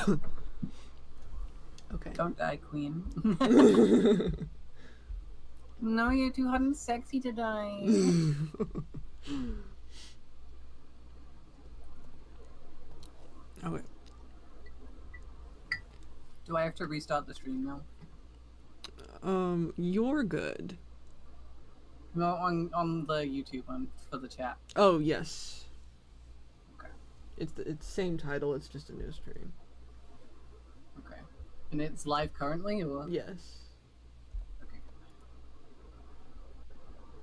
Okay. Don't die, queen. No, you're too hot and sexy to die. Okay. Do I have to restart the stream now? You're good. No, on the YouTube one for the chat. Oh, yes. Okay. It's the same title, it's just a new stream. Okay. And it's live currently, or? Yes. Okay.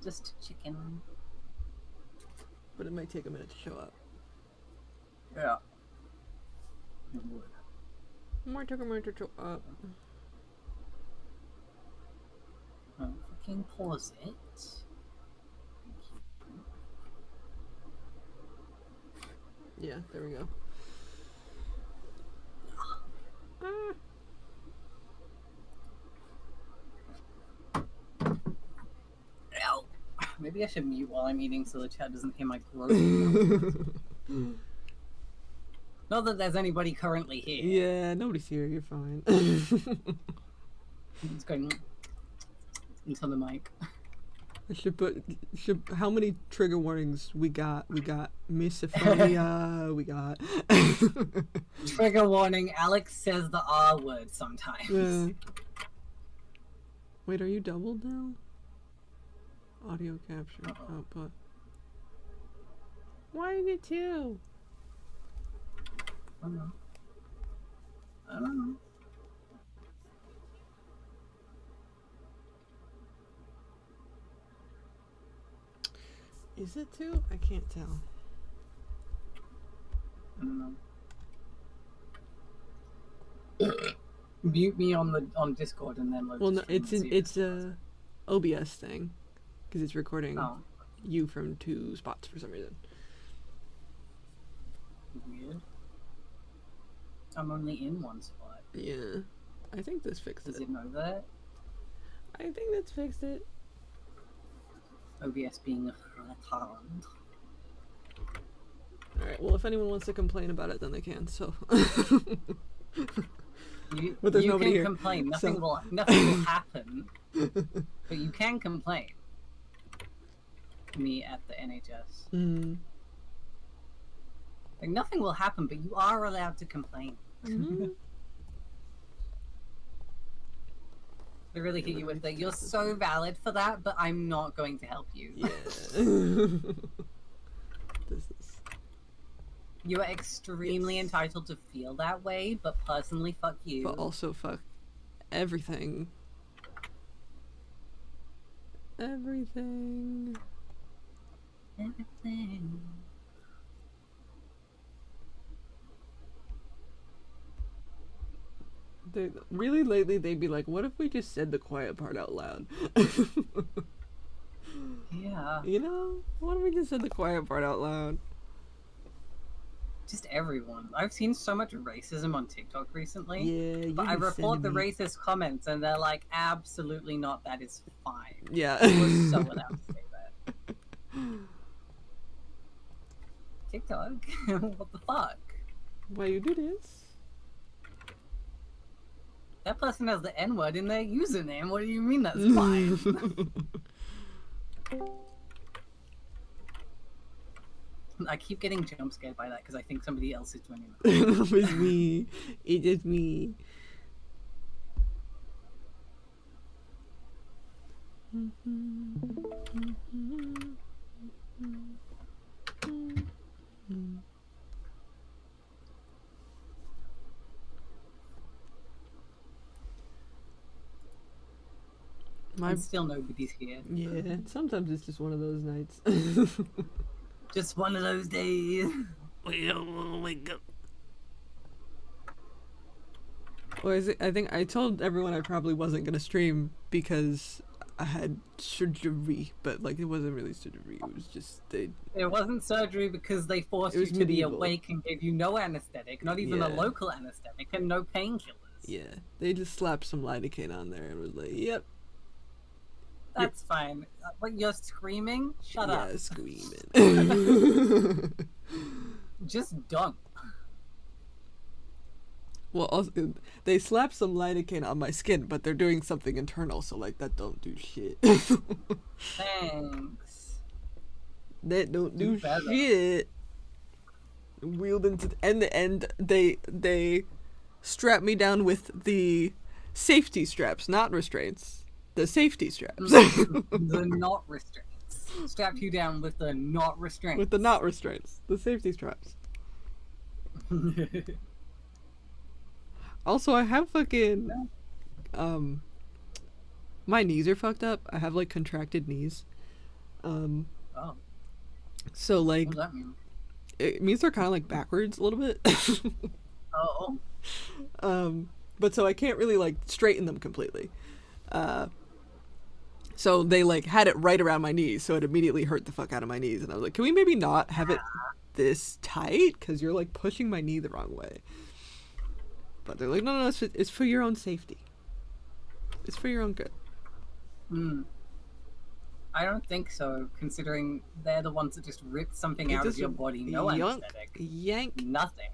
Just chicken. But it might take a minute to show up. Yeah. It would. Might take a minute to show up. Fucking pause it. Yeah, there we go. Ow. Maybe I should mute while I'm eating so the chat doesn't hear my gross. Not that there's anybody currently here. Yeah, nobody's here, you're fine. It's going into the mic. I should put how many trigger warnings we got? We got misophonia, we got Trigger warning, Alex says the R word sometimes. Wait, are you doubled now? Audio capture output. Why is it two? I don't know. Is it two? I can't tell. I don't know. Mute me on Discord and then. Well, no, it's a OBS thing because it's recording you from two spots for some reason. Weird. I'm only in one spot. Yeah, I think this fixed it. Does it know that? I think that's fixed it. OBS being a retard. Alright, well, if anyone wants to complain about it, then they can, so. But there's you nobody can here, complain. Nothing so. will happen. But you can complain. Me at the NHS. Mm. Like, nothing will happen, but you are allowed to complain. Mm-hmm. They really hit you with that. You're so valid for that, but I'm not going to help you. Yeah. This is. You are extremely entitled to feel that way, but personally, fuck you. But also, fuck everything. Everything. Everything. Really lately, they'd be like, what if we just said the quiet part out loud? Yeah. You know? What if we just said the quiet part out loud? Just everyone. I've seen so much racism on TikTok recently. Yeah, but I report the racist comments and they're like, absolutely not, that is fine. Yeah. We're so allowed to say that. TikTok? What the fuck? Why you do this? That person has the N-word in their username. What do you mean that's fine? I keep getting jump scared by that because I think somebody else is doing it. It was me. It is me. And still nobody's here. Yeah, sometimes it's just one of those nights. Just one of those days. We don't want to wake up. Or is it, I think I told everyone I probably wasn't going to stream because I had surgery, but like it wasn't really surgery. It was just It wasn't surgery because they forced you to be awake and gave you no anesthetic, not even a local anesthetic, and no painkillers. Yeah, they just slapped some lidocaine on there and was like, "Yep." That's fine. But you're screaming? Shut up. Yeah, screaming. Just don't. Well, also, they slap some lidocaine on my skin, but they're doing something internal, so like that don't do shit. Thanks. That don't do shit. Wheeled into the end. They strap me down with the safety straps, not restraints. The safety straps. The not restraints. Strap you down with the not restraints. With the not restraints. The safety straps. Also, I have fucking my knees are fucked up. I have like contracted knees. Oh. So like What does that mean? it means they're kind of like backwards a little bit. Oh. But so I can't really like straighten them completely. So they like had it right around my knees, so it immediately hurt the fuck out of my knees, and I was like, can we maybe not have it this tight? Because you're like pushing my knee the wrong way. But they're like, no, it's for your own safety. It's for your own good. I don't think so, considering they're the ones that just ripped something out of your body. No anesthetic. Yank. Nothing.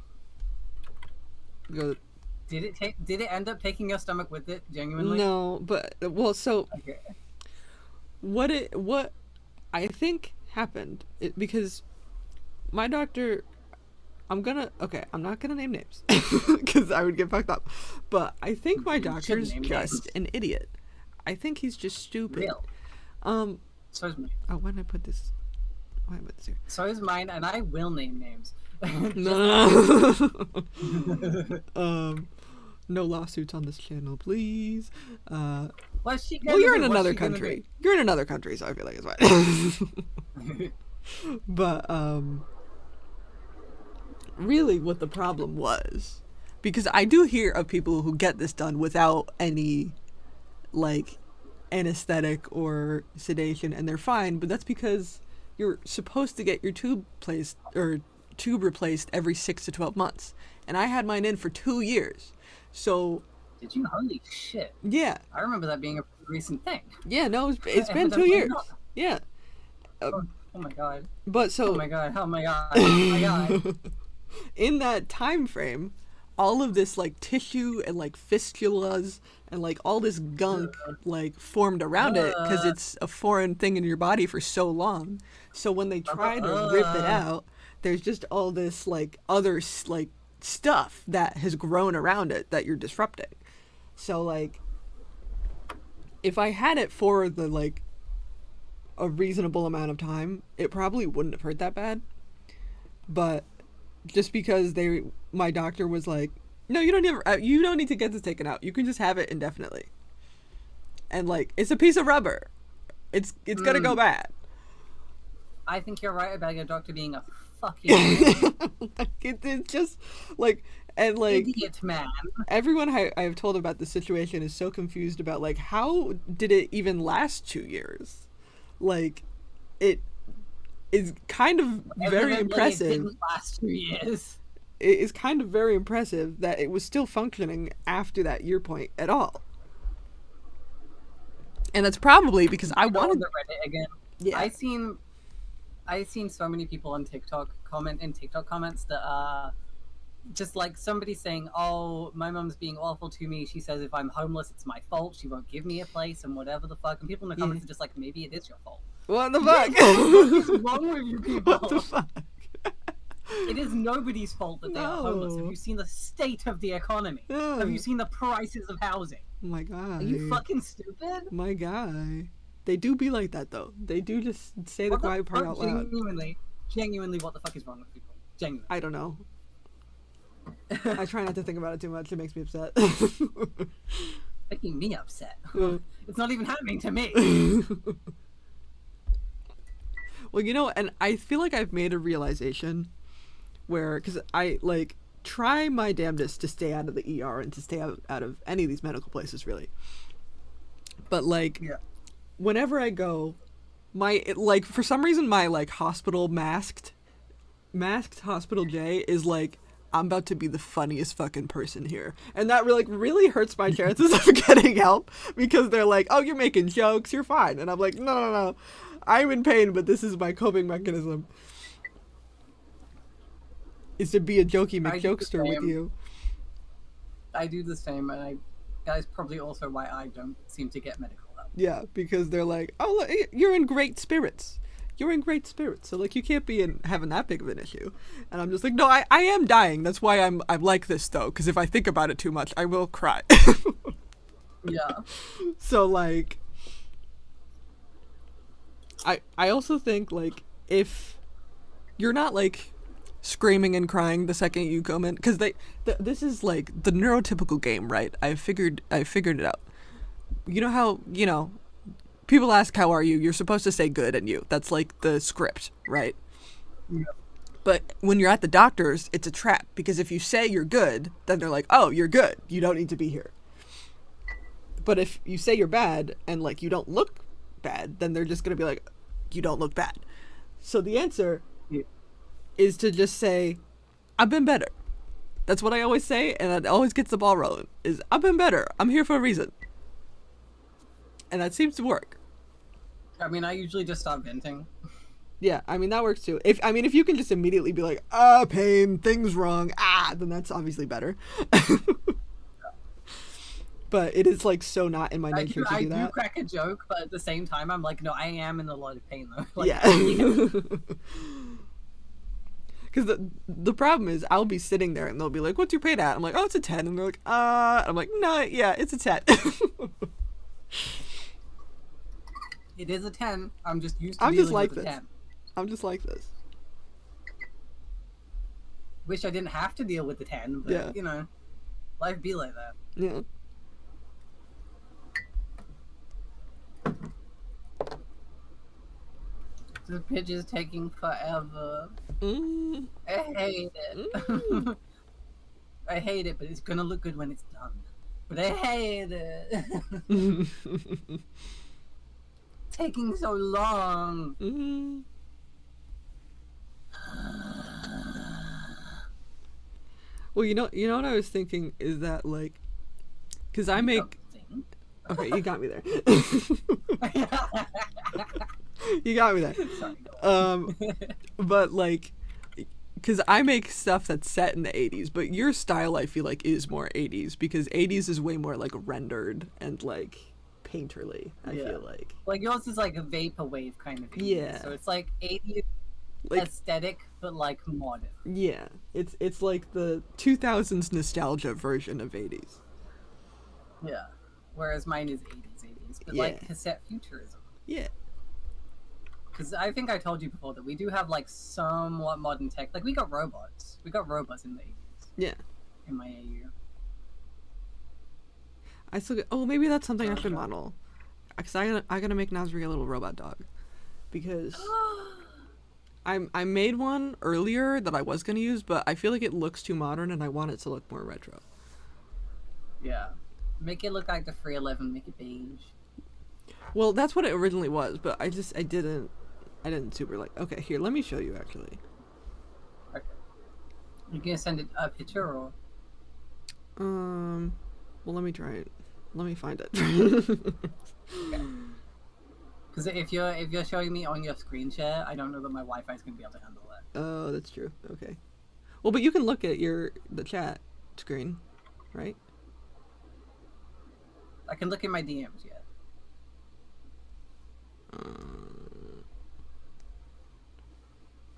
Go. Did it end up taking your stomach with it, genuinely? No, but well, so Okay. what I think happened because my doctor, I'm not gonna name names because I would get fucked up, but I think my doctor's just an idiot. I think he's just stupid. Real. So is mine. Oh, why did I put this? Why did I put this here? So is mine, and I will name names. No. No lawsuits on this channel, please. What's she gonna Well, you're do? in What's another she gonna country. You're in another country, so I feel like it's fine. But really, what the problem was, because I do hear of people who get this done without any, like, anesthetic or sedation, and they're fine. But that's because you're supposed to get your tube replaced every 6 to 12 months, and I had mine in for 2 years. So. Did you? Holy shit! Yeah. I remember that being a recent thing. Yeah. No, it's been 2 years. Yeah. Oh my god. But so. Oh my god. Oh my god. Oh my god. In that time frame, all of this like tissue and like fistulas and like all this gunk like formed around it because it's a foreign thing in your body for so long. So when they try to rip it out, there's just all this like other like stuff that has grown around it that you're disrupting. So like if I had it for the like a reasonable amount of time, it probably wouldn't have hurt that bad. But just because my doctor was like, no, you don't need to get this taken out. You can just have it indefinitely. And like, it's a piece of rubber. It's gonna go bad. I think you're right about your doctor being a fucking like, it's just like, and like idiot man. Everyone I've told about the situation is so confused about like, how did it even last 2 years? Like, it is kind of very impressive. It didn't last 2 years. It is kind of very impressive that it was still functioning after that year point at all. And that's probably because I wanted to Reddit again. Yeah. I seen so many people on TikTok comments that just like somebody saying, "Oh, my mom's being awful to me. She says if I'm homeless, it's my fault. She won't give me a place and whatever the fuck." And people in the comments are just like, "Maybe it is your fault." What the fuck? What is wrong with you people? What the fuck? It is nobody's fault that they are homeless. Have you seen the state of the economy? No. Have you seen the prices of housing? My God. Are you fucking stupid? My guy. They do be like that though. They do just say the quiet part out loud. Genuinely, what the fuck is wrong with people? Genuinely. I don't know. I try not to think about it too much. It makes me upset. Making me upset. It's not even happening to me. Well, you know, and I feel like I've made a realization where, because I like try my damnedest to stay out of the ER and to stay out of any of these medical places, really. But like, whenever I go, for some reason my like hospital masked hospital J is like, I'm about to be the funniest fucking person here, and that really hurts my chances of getting help, because they're like, oh, you're making jokes, you're fine, and I'm like, no, I'm in pain, but this is my coping mechanism, is to be a jokey McJokester with you. I do the same, and that is probably also why I don't seem to get medical help. Yeah, because they're like, oh, look, you're in great spirits. You're in great spirits. So, like, you can't be having that big of an issue. And I'm just like, no, I am dying. That's why I'm like this, though. Because if I think about it too much, I will cry. Yeah. So, like, I also think, like, if you're not, like, screaming and crying the second you come in, because this is, like, the neurotypical game, right? I figured it out. You know how, people ask, how are you? You're supposed to say good and you. That's, like, the script, right? Yeah. But when you're at the doctor's, it's a trap, because if you say you're good, then they're like, oh, you're good. You don't need to be here. But if you say you're bad and, like, you don't look bad, then they're just going to be like, you don't look bad. So the answer is to just say, I've been better. That's what I always say, and that always gets the ball rolling, is I've been better. I'm here for a reason. And that seems to work. I mean, I usually just stop venting. Yeah, I mean, that works too. If you can just immediately be like, pain, things wrong, then that's obviously better. But it is, like, so not in my nature to do that. I do crack a joke, but at the same time, I'm like, no, I am in a lot of pain, though. Like, yeah. Because the problem is, I'll be sitting there, and they'll be like, what's your pain at? I'm like, oh, it's a 10. And they're like, I'm like, no, yeah, it's a 10. It is a 10. I'm just used to I'm dealing just like with a this. 10. I'm just like this. Wish I didn't have to deal with the 10, but, life be like that. Yeah. This pitch is taking forever. Mm. I hate it. I hate it, but it's gonna look good when it's done. But I hate it. Taking so long. Mm. Well, you know what I was thinking is that, like, because I make. Okay, you got me there. You got me there. Sorry. But, like, because I make stuff that's set in the 80s, but your style, I feel like, is more 80s, because 80s is way more, like, rendered and, like, painterly, I feel like. Like, yours is, like, a vaporwave kind of 80s. Yeah. So it's, like, 80s Like, aesthetic, but, like, modern. yeah. It's like the 2000s nostalgia version of 80s. Yeah. Whereas mine is 80s, but, like, cassette futurism. Yeah. Because I think I told you before that we do have, like, somewhat modern tech. Like, we got robots. We got robots in the 80s. Yeah. In my AU. I still get, maybe that's something I should model. Because I gotta make Nasri a little robot dog. Because I made one earlier that I was gonna use, but I feel like it looks too modern and I want it to look more retro. Yeah. Make it look like the 311, make it beige. Well, that's what it originally was, but I didn't super like. Okay, here, let me show you actually. Okay. You gonna send it a picture or? Well, let me try it. Let me find it. Because if you're showing me on your screen share, I don't know that my Wi-Fi is gonna be able to handle that. Oh, that's true. Okay. Well, but you can look at the chat screen, right? I can look at my DMs yet.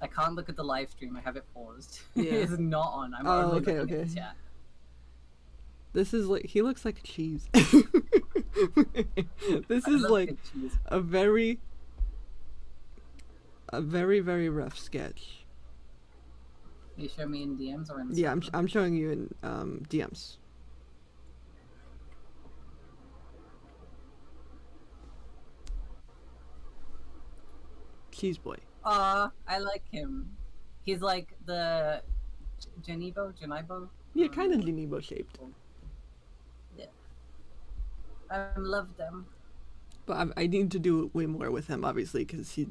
I can't look at the live stream. I have it paused. Yeah. It's not on. I'm only looking at the chat. This is like, he looks like cheese. This is like a very, very rough sketch. You show me in DMs or in the Yeah, I'm showing you in DMs. Cheese boy. I like him. He's like the Janibo? Yeah, kind of Janibo shaped. Yeah. I love them. But I need to do way more with him, obviously, because he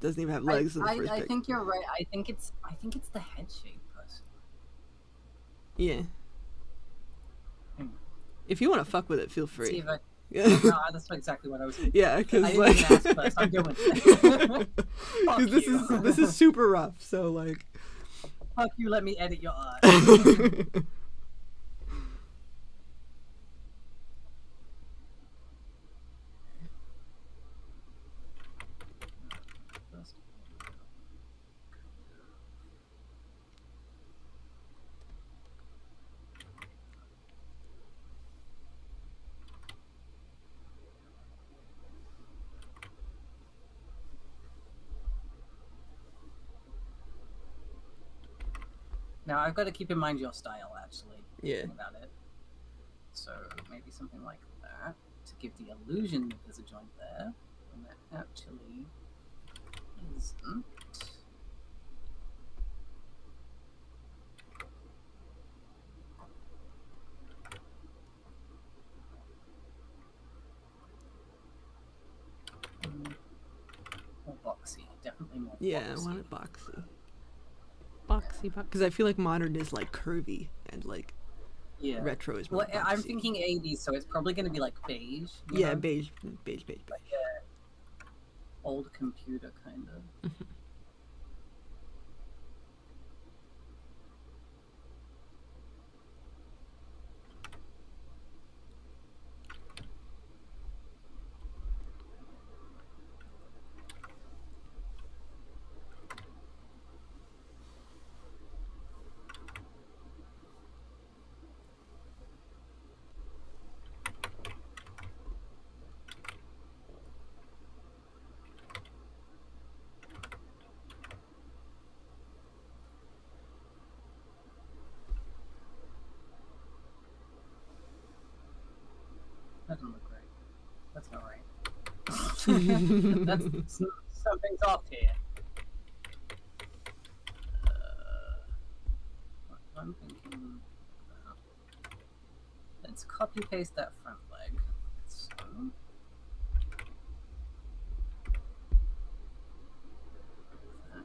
doesn't even have legs in the first I pic. think you're right. I think it's the head shape, person. Yeah. If you want to fuck with it, feel free. See if I... Yeah. No, that's exactly what I was thinking. Yeah, because I like, didn't even ask first. I'm doing it. Fuck this is super rough. So like, fuck you. Let me edit your art. Now I've got to keep in mind your style, actually. Yeah. Thinking about it. So maybe something like that to give the illusion that there's a joint there, and that actually isn't. More boxy, definitely more. Yeah, boxy. I want it boxy. Boxy, because I feel like modern is like curvy and like Yeah. retro is more Well, I'm boxy. thinking 80s, so it's probably going to be like beige. you Yeah, know? beige, beige, beige, beige. Old computer kind of. That doesn't look right. That's not right. That's something's off here. I'm thinking. Let's copy paste that front leg. So. That.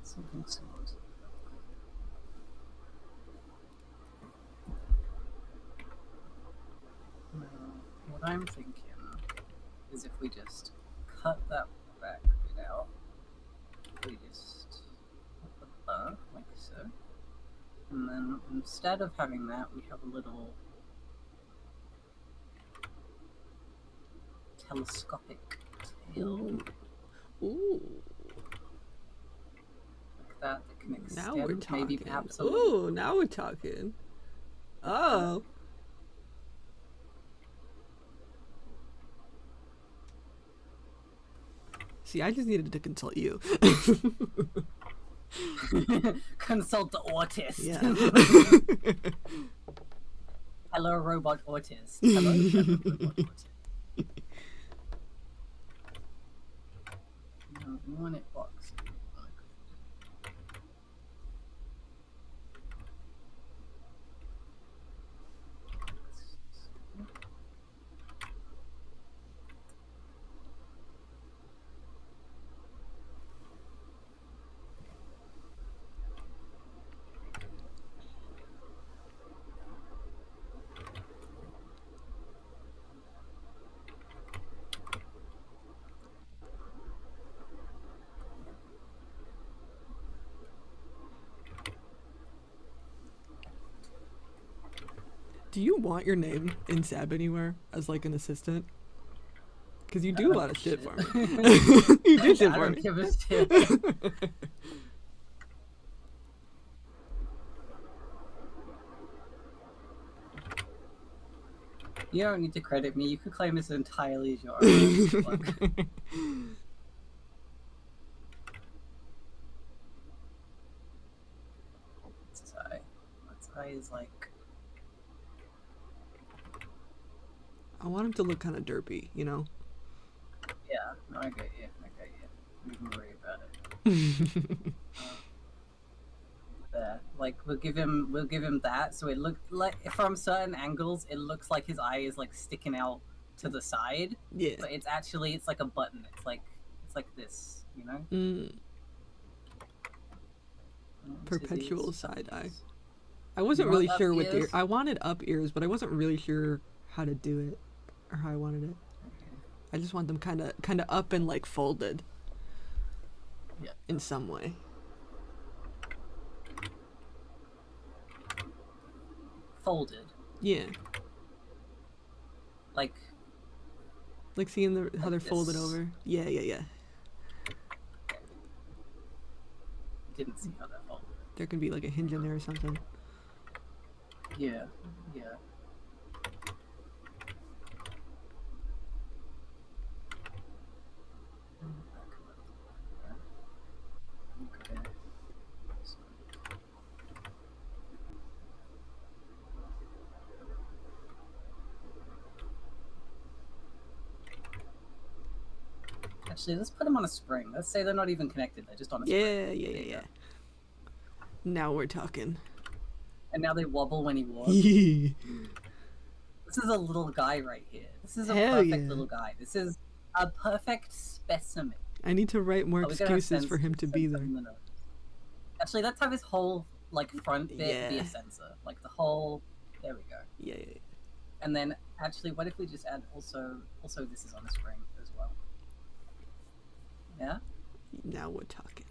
Something similar to that. Now, what I'm thinking is if we just cut that back bit out, we just put the like so, and then instead of having that, we have a little telescopic tail. Ooh. Like that can extend. Now we're talking. Maybe perhaps a Ooh, now we're talking. Oh. See, I just needed to consult you. consult the autist. Yeah. Hello, robot autist. Hello, robot autist. No, we want it boxy. Do you want your name in Sab anywhere as like an assistant? Because you do a lot of shit for me. You do shit I for don't me. give a shit. You don't need to credit me. You could claim this entirely as your own. Look. What's his eye? What's eye is like. I want him to look kind of derpy, you know? Yeah, no, I get you. You can worry about it. There, like we'll give him that. So it looked like from certain angles, it looks like his eye is like sticking out to the side. Yeah. But it's like a button. It's like this, you know. Perpetual side eye. I wasn't You want really up sure with the ears? I wanted up ears, but I wasn't really sure how to do it or how I wanted it. Okay. I just want them kind of up and like folded. Yeah. In some way. Folded, Yeah. like Like seeing how Like they're folded this. over. Yeah. didn't see how that felt. There can be like a hinge in there or something. Yeah, yeah. Okay. Actually, let's put them on a spring. Let's say they're not even connected. They're just on a spring. Yeah. Now we're talking. And now they wobble when he walks. Hell This is a little guy right here. This is a Hell perfect yeah. little guy. This is a perfect specimen. I need to write more Are we gonna have excuses for him to sense be up there. in the nose? Actually, let's have his whole like front bit be Yeah. a sensor. Like the whole. There we go. Yeah. And then actually, what if we just add also this is on a spring as well? Yeah. Now we're talking.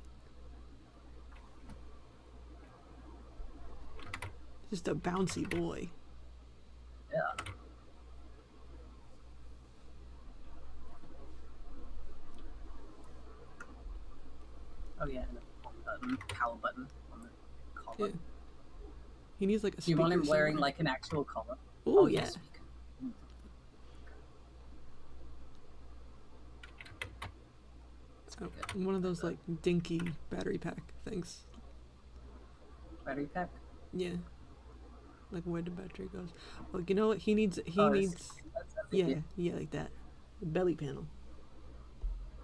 Just a bouncy boy. Yeah. Oh yeah, and a button, power button on the collar. Yeah. He needs like a Do you want him speaker wearing somewhere. like an actual collar? Ooh, yeah. yeah. Speaker. One of those like dinky battery pack things. Battery pack. Yeah. Like where the battery goes. Well, you know what? He needs. That's Yeah, like that. The belly panel.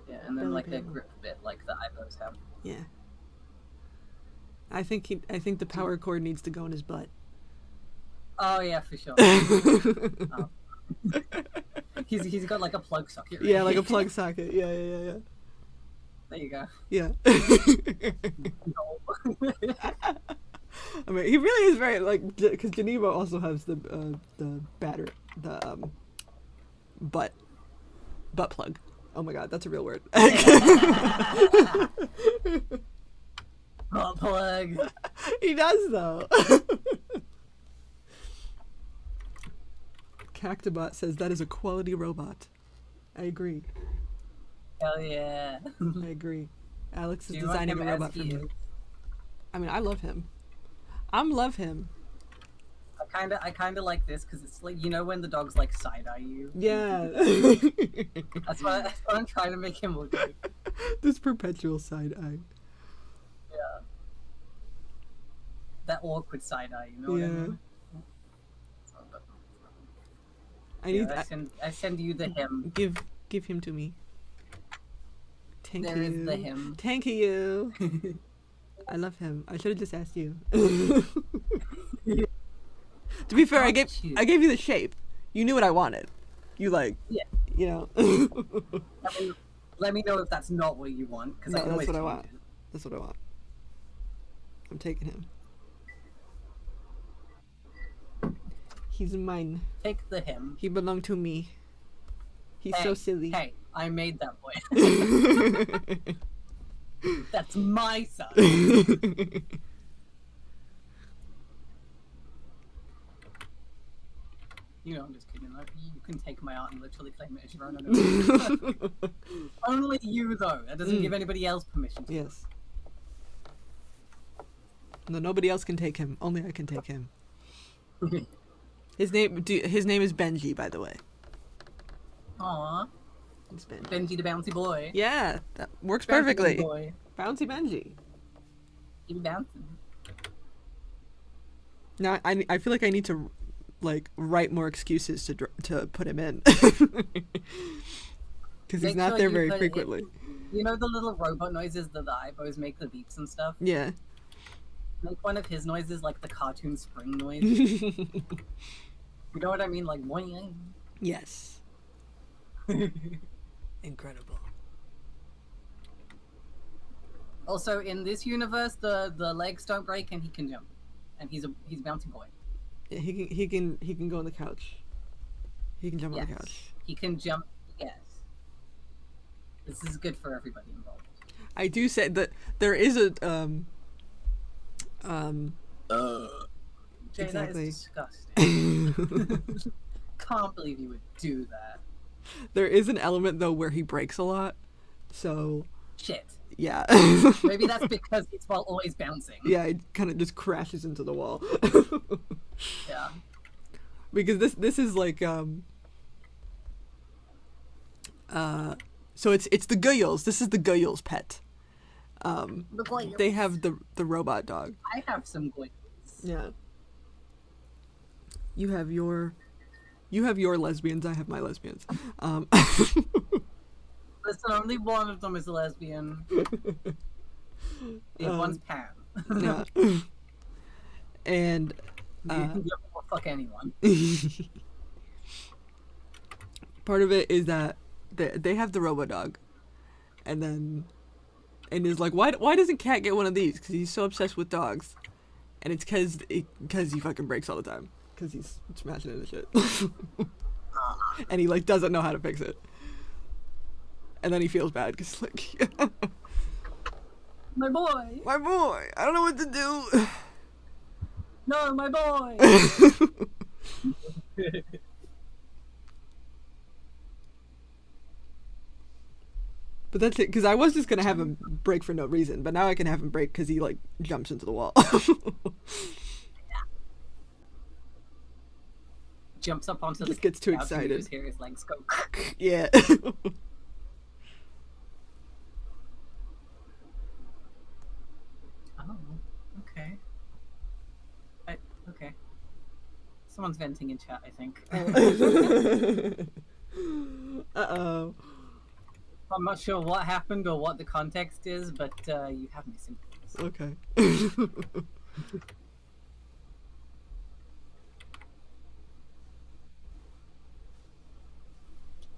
Yeah, and then belly like a panel. grip bit, like the iPhones have. Yeah. I think the power cord needs to go in his butt. Oh yeah, for sure. He's got like a plug socket. Right? Yeah, like a plug socket. Yeah. There you go. Yeah. No. I mean, he really is very like because Geneva also has the battery, the butt plug. Oh my god, that's a real word. Butt plug. He does though. Cactobot says that is a quality robot. I agree. Hell yeah. I agree. Alex is Do you want designing him a as robot for he me. is? I mean, I love him. Love him. I kinda like this because it's like when the dogs like side eye you. Yeah. That's what I'm trying to make him look like. This perpetual side eye. Yeah. That awkward side eye, you know what I Yeah. mean? I need. I send you the him. Give him to me. Thank There you. is the him. Thank you. I love him. I should have just asked you. To be fair, I gave you the shape. You knew what I wanted. You like. Yeah. You know. Let me know if that's not what you want, because I No, can always that's what I change want. it. That's what I want. I'm taking him. He's mine. Take the him. He belonged to me. He's so silly. Hey, I made that boy. That's my son. I'm just kidding. Like, you can take my art and literally claim it as your own. Only you, though. That doesn't give anybody else permission to. Yes. No, nobody else can take him. Only I can take him. His name is Benji, by the way. Aw, It's Benji. Benji the bouncy boy. Yeah, that works Bouncy perfectly. boy. Bouncy Benji. Keep bouncing. Now I feel like I need to like write more excuses to put him in because he's Make not sure there you very put it- frequently. You know the little robot noises that the iPhones make, the beeps and stuff? Yeah. Make one of his noises like the cartoon spring noise. You know what I mean? Like, boing. Yes. Incredible. Also, in this universe, the legs don't break and he can jump, and he's bouncy boy. Yeah, he can go on the couch. He can jump on the Yes. couch. He can jump. Yes. This is good for everybody involved. I do say that there is a Jay, that Exactly. is disgusting. Can't believe you would do that. there is an element though where he breaks a lot. So Shit. Yeah. Maybe that's because it's while always bouncing. Yeah, it kind of just crashes into the wall. Yeah. Because this is like so it's the Goyles. This is the Goyles pet. The Goyles. They have the robot dog. I have some Goyles. Yeah. You have your lesbians. I have my lesbians. Listen, only one of them is a lesbian. The one's Pan. Yeah. And You will fuck anyone. part of it is that they have the robot dog, and is like, why doesn't Cat get one of these? Because he's so obsessed with dogs, and it's because he fucking breaks all the time because he's smashing into shit, and he like doesn't know how to fix it, and then he feels bad because like My boy. my boy, I don't know what to do. No, my boy. But that's it, because I was just gonna have him break for no reason, but now I can have him break because he like jumps into the wall. Jumps up onto Just the gets too couch and you excited. just hear his legs go. Yeah. Oh, okay. Okay. Someone's venting in chat, I think. Uh-oh. I'm not sure what happened or what the context is, but you have my sympathies. Okay.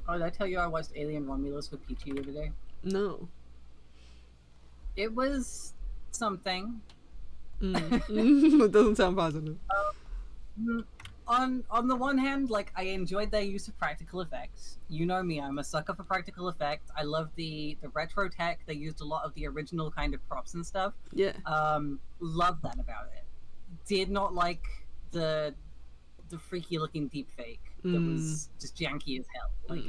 Oh, did I tell you I watched Alien Romulus with Peachy the other day? No. It was something. It doesn't sound positive. On the one hand, like, I enjoyed their use of practical effects. You know me, I'm a sucker for practical effects. I love the retro tech. They used a lot of the original kind of props and stuff. Yeah. Love that about it. Did not like the freaky looking deep fake that was just janky as hell. Like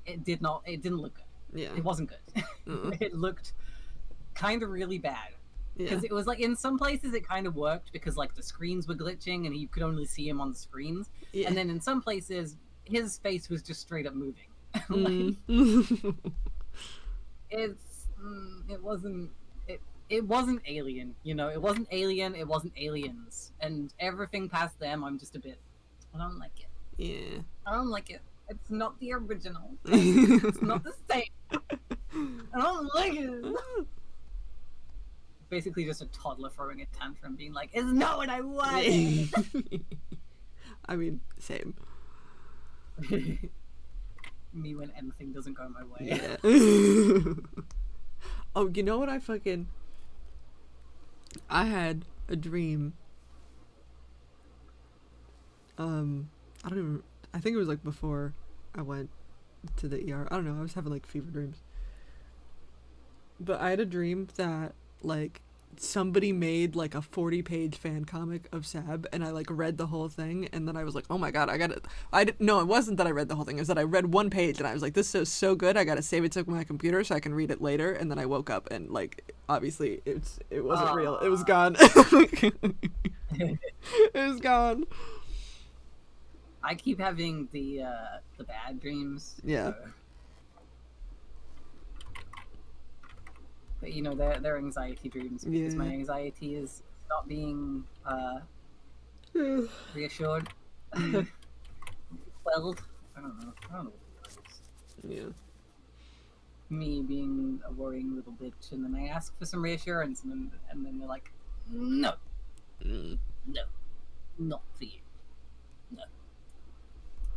it didn't look good. Yeah. It wasn't good. It looked kind of really bad. Yeah. Because it was like in some places it kind of worked because like the screens were glitching and you could only see him on the screens. Yeah. And then in some places his face was just straight up moving. It wasn't Alien, you know. It wasn't Alien. It wasn't Aliens, and everything past them, I'm just a bit. I don't like it. Yeah. I don't like it. It's not the original. It's not the same. I don't like it. Basically, just a toddler throwing a tantrum, being like, "It's not what I wanted." I mean, same. Me when anything doesn't go my way. Yeah. Oh, you know what I had a dream. I think it was like before I went to the ER. I don't know, I was having like fever dreams. But I had a dream that like somebody made like a 40-page fan comic of Sab, and I like read the whole thing, and then I was like, oh my god, no, it wasn't that I read the whole thing, it was that I read one page and I was like, this is so good, I gotta save it to my computer so I can read it later. And then I woke up and like obviously it wasn't real, it was gone. It was gone. I keep having the bad dreams. Yeah. But you know, they're anxiety dreams because my anxiety is not being reassured. Quelled. I don't know what it is. Yeah. Me being a worrying little bitch, and then I ask for some reassurance, and then they're like, no, no, not for you. No.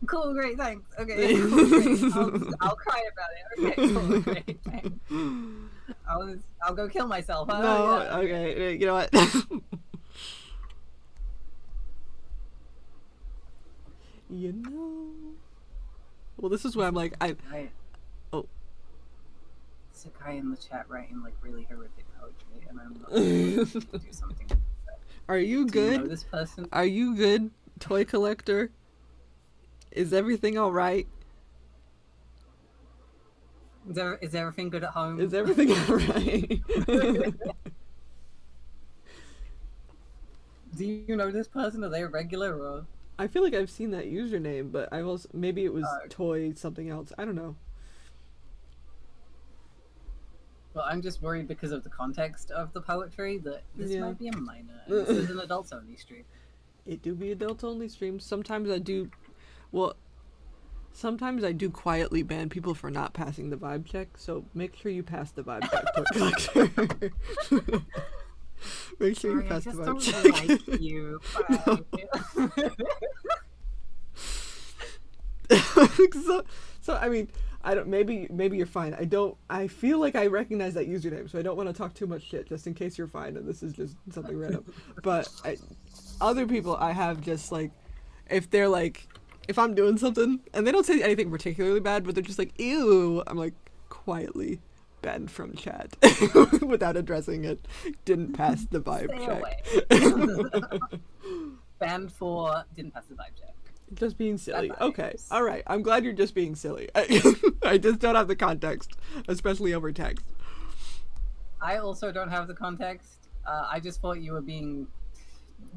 Cool, great, thanks. Okay, cool, great. I'll cry about it. Okay, cool, great, thanks. I'll go kill myself. Huh? No, Yeah. okay, you know what? You know. Well, this is where I'm like, Right. Oh. There's a guy in the chat writing like really horrific poetry, and I'm not going to do something. With that. Are you Do you know good? this person? Are you good, toy collector? Is everything all right? Is everything good at home? Is everything alright? Do you know this person? Are they a regular or? I feel like I've seen that username, but I was maybe it was toy something else. I don't know. Well, I'm just worried because of the context of the poetry that this Yeah. might be a minor. And this is an adults only stream. It do be adult only streams. Sometimes I do. Well, sometimes I do quietly ban people for not passing the vibe check. So make sure you pass the vibe check, Toy Collector. Make sure you Sorry, I pass the just vibe don't check. like you. So I mean, I don't. Maybe you're fine. I don't. I feel like I recognize that username, so I don't want to talk too much shit, just in case you're fine and this is just something random. But other people, I have just like, if they're like, if I'm doing something and they don't say anything particularly bad, but they're just like, ew, I'm like quietly banned from chat without addressing it. Didn't pass the vibe check. Banned for didn't pass the vibe check. Just being silly. Bad Okay. vibes. All right. I'm glad you're just being silly. I just don't have the context, especially over text. I also don't have the context. I just thought you were being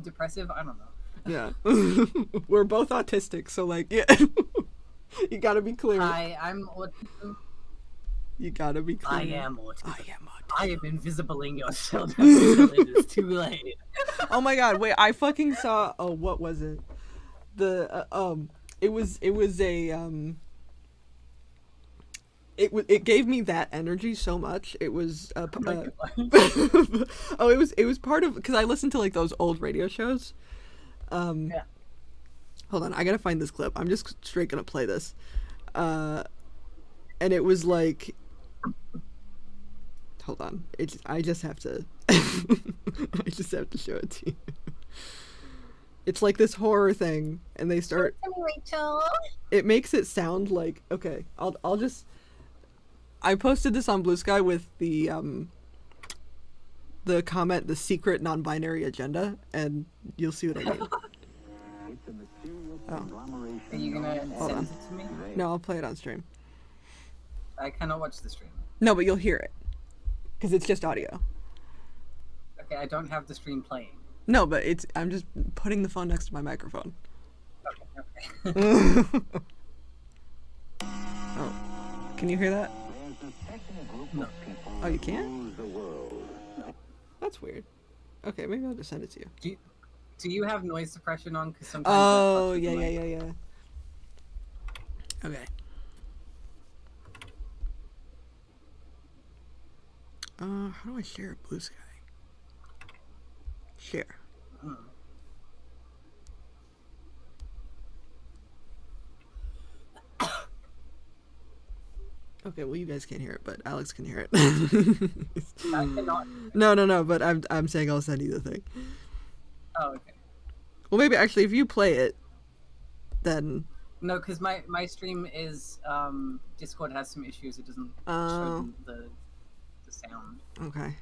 depressive. I don't know. Yeah. We're both autistic, so like, yeah. You gotta be clear. Hi, I'm autism. You gotta be clear. I am autism. I am autistic. I am invisible in your children until it is too late. Oh my god, wait, I fucking saw, oh, what was it? It was a, it gave me that energy so much. It was, oh, it was part of, because I listened to, like, those old radio shows. Yeah. Hold on, I gotta find this clip. I'm just straight gonna play this. And it was like, hold on, I just have to, I just have to show it to you. It's like this horror thing, and they start. Rachel. It makes it sound like, okay. I'll just. I posted this on Blue Sky with the comment, the secret non-binary agenda, and you'll see what I mean. Oh. Are you gonna Hold send on. it to me? No, I'll play it on stream. I cannot watch the stream. No, but you'll hear it, because it's just audio. Okay, I don't have the stream playing. No, but I'm just putting the phone next to my microphone. Okay. Oh, can you hear that? No. Oh, you can't? That's weird. Okay, maybe I'll just send it to you. Do you have noise suppression on? Because sometimes. Oh, that fucks with yeah. Okay. How do I share a Blue Sky? Share. Okay, well you guys can't hear it, but Alex can hear it. I cannot. No, but I'm saying I'll send you the thing. Oh, okay. Well, maybe actually if you play it, then. No, because my stream is Discord has some issues. It doesn't show the sound. Okay.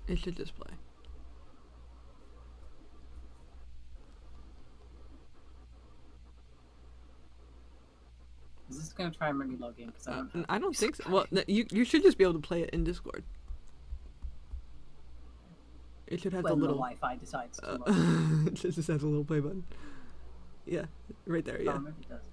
It should just play. Is this gonna try and make me log in? Because I don't think so. Well, you should just be able to play it in Discord. It should have when the little. the Wi-Fi decides to log It just has a little play button. Yeah, right there. Yeah. Oh, maybe it does. Okay.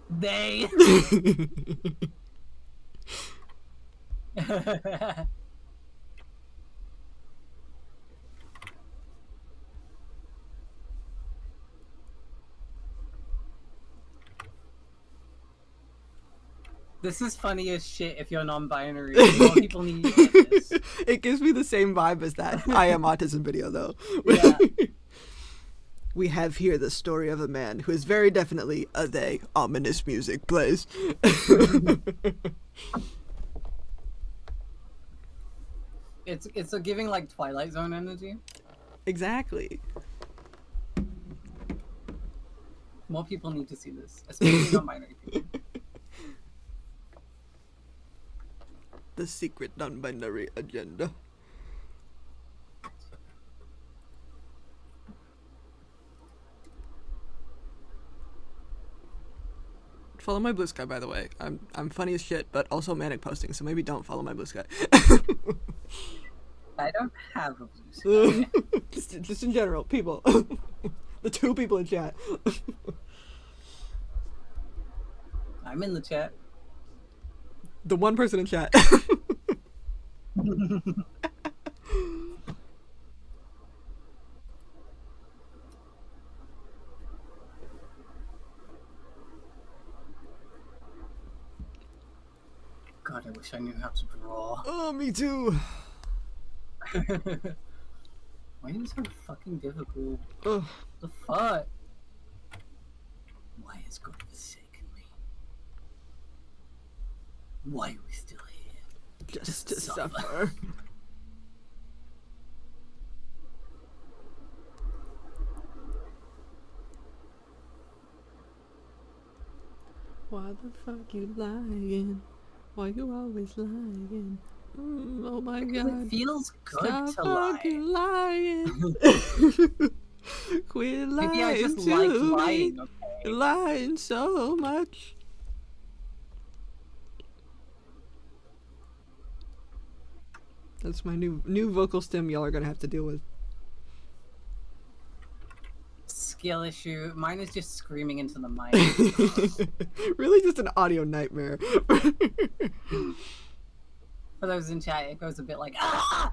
They. This is funny as shit if you're non-binary. More people need to get this. It gives me the same vibe as that I Am Autism video, though. Yeah. We have here the story of a man who is very definitely a they. Ominous music plays. It's a giving like Twilight Zone energy. Exactly. More people need to see this, especially non-binary people. the secret non-binary agenda. Follow my Blue Sky, by the way. I'm funny as shit, but also manic posting, so maybe don't follow my Blue Sky. I don't have a Blue Sky. just in general, people. The 2 people in chat. I'm in the chat. The 1 person in chat. God, I wish I knew how to draw. Oh, me too. Why is it so fucking difficult? Ugh. The fuck? Why has God forsaken me? Why are we still here? Just to suffer. Why the fuck you lying? Why you always lying? Oh my god. It feels good Stop to lie. fucking lying. Quit lying. Maybe I just to like me. lying, okay? You're lying so much. That's my new vocal stem y'all are gonna have to deal with. Skill issue. Mine is just screaming into the mic. Really just an audio nightmare. For those in chat, it goes a bit like ah.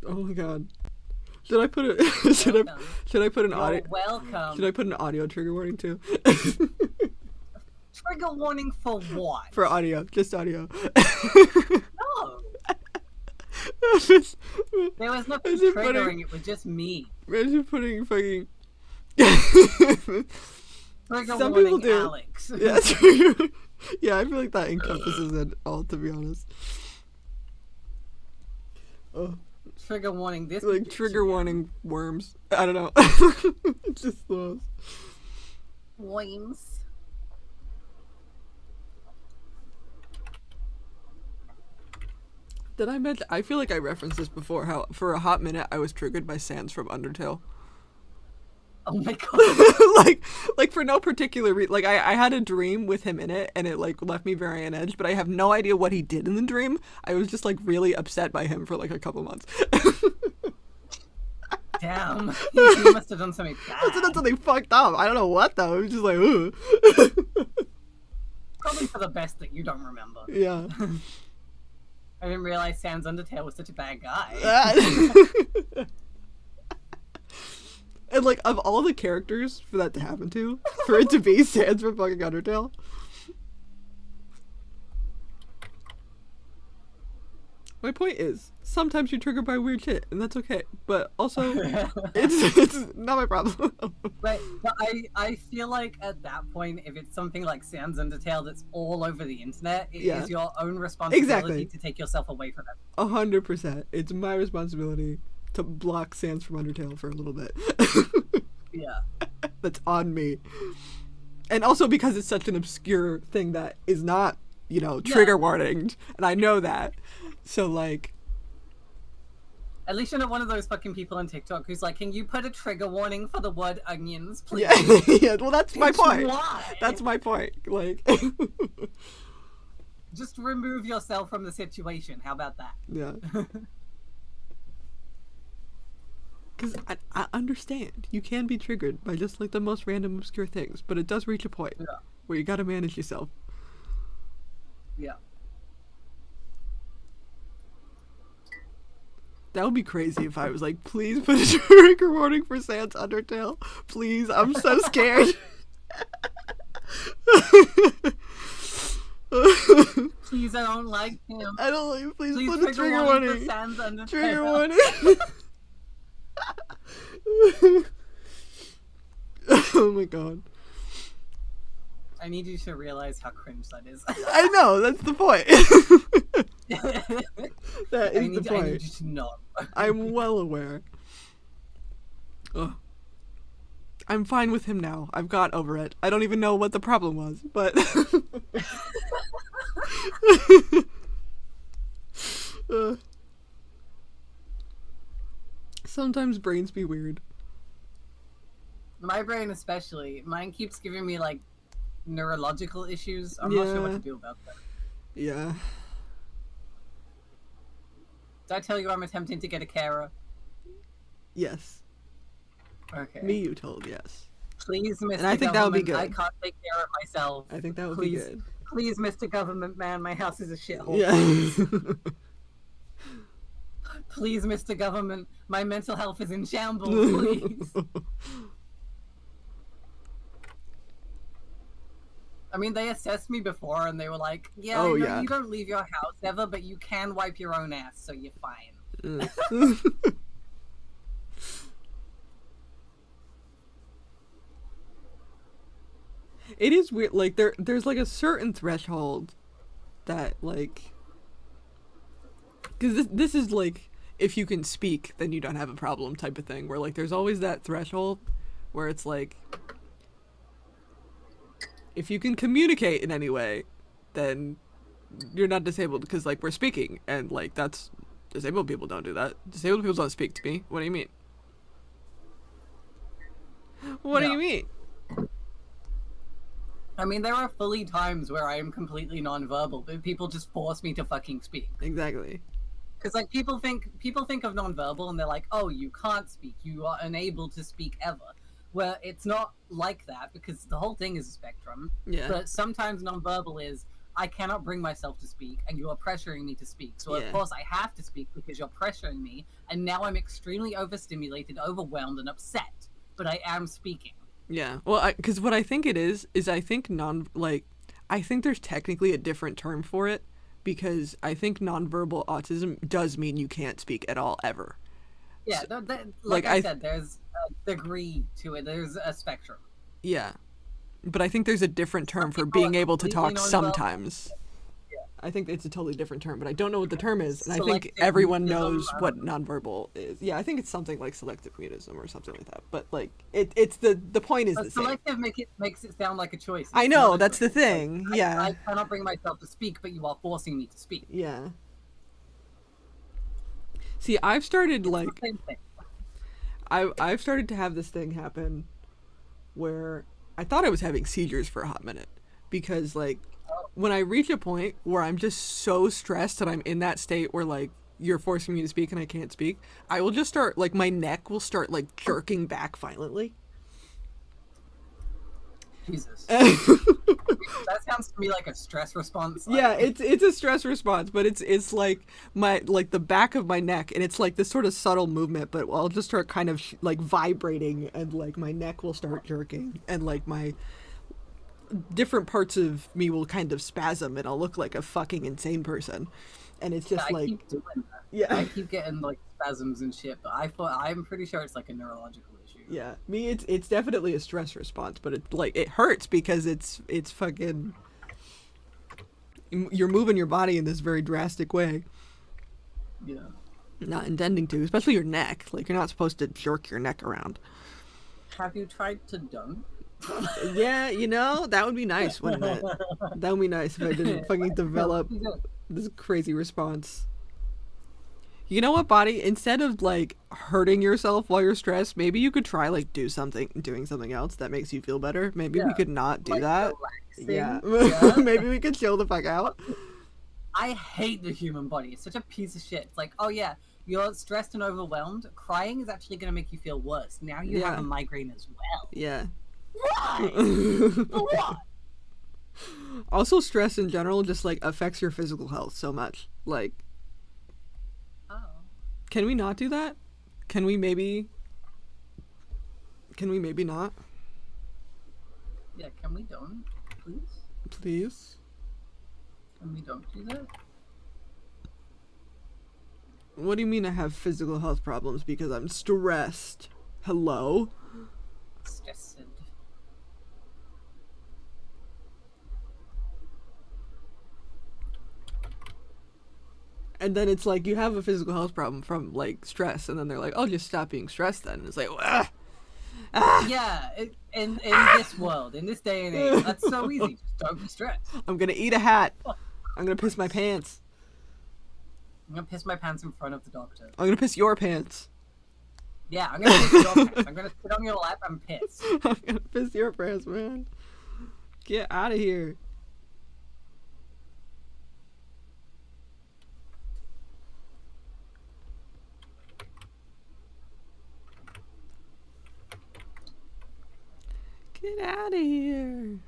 Oh my god. Should I put it should I put an audio You're welcome. should I put an audio trigger warning too? Trigger warning for what? For audio, just audio. No. Just- There was nothing Imagine triggering, it was just me. Imagine putting fucking Trigger Some warning people do. Alex. Yeah, trigger. Yeah, I feel like that encompasses it all, to be honest. Oh, Trigger warning this. like bitch trigger again. warning worms. I don't know. Just those. Worms. Did I mention? I feel like I referenced this before. How for a hot minute I was triggered by Sans from Undertale. Oh my god. like for no particular reason. Like I had a dream with him in it, and it like left me very on edge. But I have no idea what he did in the dream. I was just like really upset by him for like a couple months. Damn. He must have done something bad. Must have done something fucked up. I don't know what though. It was just like, ooh. Probably for the best that you don't remember. Yeah. I didn't realize Sans Undertale was such a bad guy. And like of all the characters for that to happen to, for it to be Sans from fucking Undertale. My point is, sometimes you're triggered by weird shit, and that's okay. But also, it's not my problem. But I feel like at that point, if it's something like Sans Undertale that's all over the internet, it Yeah. is your own responsibility Exactly. to take yourself away from it. 100%. It's my responsibility to block Sans from Undertale for a little bit. Yeah. That's on me. And also because it's such an obscure thing that is not, you know, trigger warninged, and I know that. So like, At least you're not one of those fucking people on TikTok who's like, can you put a trigger warning for the word onions, please? yeah, yeah. Well, that's my Bitch, point. why? That's my point. Like, Just remove yourself from the situation. How about that? yeah. Because I understand you can be triggered by just like the most random obscure things, but it does reach a point Yeah. where you gotta manage yourself. Yeah. That would be crazy if I was like, please put a trigger warning for Sans Undertale. Please, I'm so scared. Please, I don't like him. I don't like. Please, Please put a trigger warning. for Sans Undertale. Trigger warning. Oh my god. I need you to realize how cringe that is. I know, that's the point. That is I the need point. you to know. I'm well aware. Ugh. I'm fine with him now. I've got over it. I don't even know what the problem was, but Uh, sometimes brains be weird. My brain especially. Mine keeps giving me like neurological issues. I'm not sure what Yeah. to do about that. Yeah. Did I tell you I'm attempting to get a carer? Yes. Okay. Me, you told, yes. Please, Mr. I think that would be Government, good. I can't take care of myself. I think that would Please. be good. Please, Mr. Government Man, my house is a shithole. Yeah. Please, Mr. Government, my mental health is in shambles, please. I mean, they assessed me before and they were like, yeah, Oh, no, yeah. you don't leave your house ever, but you can wipe your own ass, so you're fine. It is weird. Like there's like a certain threshold that like, because this is like, if you can speak, then you don't have a problem type of thing. Where like there's always that threshold where it's like, if you can communicate in any way, then you're not disabled because like we're speaking, and like that's, disabled people don't do that. Disabled people don't speak to me. What do you mean? What do No. you mean? I mean, there are fully times where I am completely nonverbal, but people just force me to fucking speak. Exactly. Because like people think of nonverbal and they're like, oh, you can't speak, you are unable to speak ever. Well, it's not like that because the whole thing is a spectrum. Yeah. But sometimes nonverbal is I cannot bring myself to speak, and you are pressuring me to speak. So Yeah. of course I have to speak because you're pressuring me, and now I'm extremely overstimulated, overwhelmed, and upset. But I am speaking. Yeah. Well, because what I think it is I think I think there's technically a different term for it, because I think nonverbal autism does mean you can't speak at all ever. Yeah, So, like I I said, there's a degree to it. There's a spectrum. Yeah. But I think there's a different term for people are being able to completely talk nonverbal. sometimes. Yeah. I think it's a totally different term, but I don't know what the term is, and I think Selective everyone mutism, knows I what don't know. nonverbal is. Yeah, I think it's something like selective mutism or something like that. But like it's the point is But the same. selective makes it sound like a choice. I It's know, not a that's the choice. Like, thing. Yeah. I cannot bring myself to speak, but you are forcing me to speak. Yeah. See, I've started It's like the same thing. I've started to have this thing happen where I thought I was having seizures for a hot minute, because like when I reach a point where I'm just so stressed and I'm in that state where like you're forcing me to speak and I can't speak, I will just start like my neck will start like jerking back violently. Jesus. That sounds to me like a stress response. Yeah, Like, it's a stress response, but it's like my like the back of my neck, and it's like this sort of subtle movement, but I'll just start kind of like vibrating, and like my neck will start jerking, and like my different parts of me will kind of spasm, and I'll look like a fucking insane person, and it's just I like keep doing that. yeah. I keep getting like spasms and shit, but I'm pretty sure it's like a neurological issue. Yeah, me, it's definitely a stress response, but it like it hurts because it's fucking, you're moving your body in this very drastic way, Yeah. not intending to, especially your neck. Like you're not supposed to jerk your neck around. Have you tried to dunk? Yeah, you know, that would be nice, wouldn't it? That would be nice if I didn't fucking develop this crazy response. You know what, body? Instead of like hurting yourself while you're stressed, maybe you could try like doing something else that makes you feel better. Maybe we Yeah, could not do like that. relaxing. Yeah. Yeah. Maybe we could chill the fuck out. I hate the human body. It's such a piece of shit. It's like, oh yeah, you're stressed and overwhelmed. Crying is actually going to make you feel worse. Now you have Yeah. a migraine as well. Yeah. Why? For what? Also, stress in general just like affects your physical health so much. Like, Oh. can we not do that? Can we maybe not? Yeah, can we don't? Please? Please? Can we don't do that? What do you mean I have physical health problems because I'm stressed? Hello? Stressed. And then it's like you have a physical health problem from like stress, and then they're like, "Oh, just stop being stressed." Then and it's like, ah, Yeah, in this world, in this day and age, that's so easy. Just don't be stressed. I'm gonna eat a hat. I'm gonna piss my pants. I'm gonna piss my pants in front of the doctor. I'm gonna piss your pants. Yeah, I'm gonna piss your pants. I'm gonna sit on your lap and piss. I'm gonna piss your pants, man. Get out of here. Get out of here.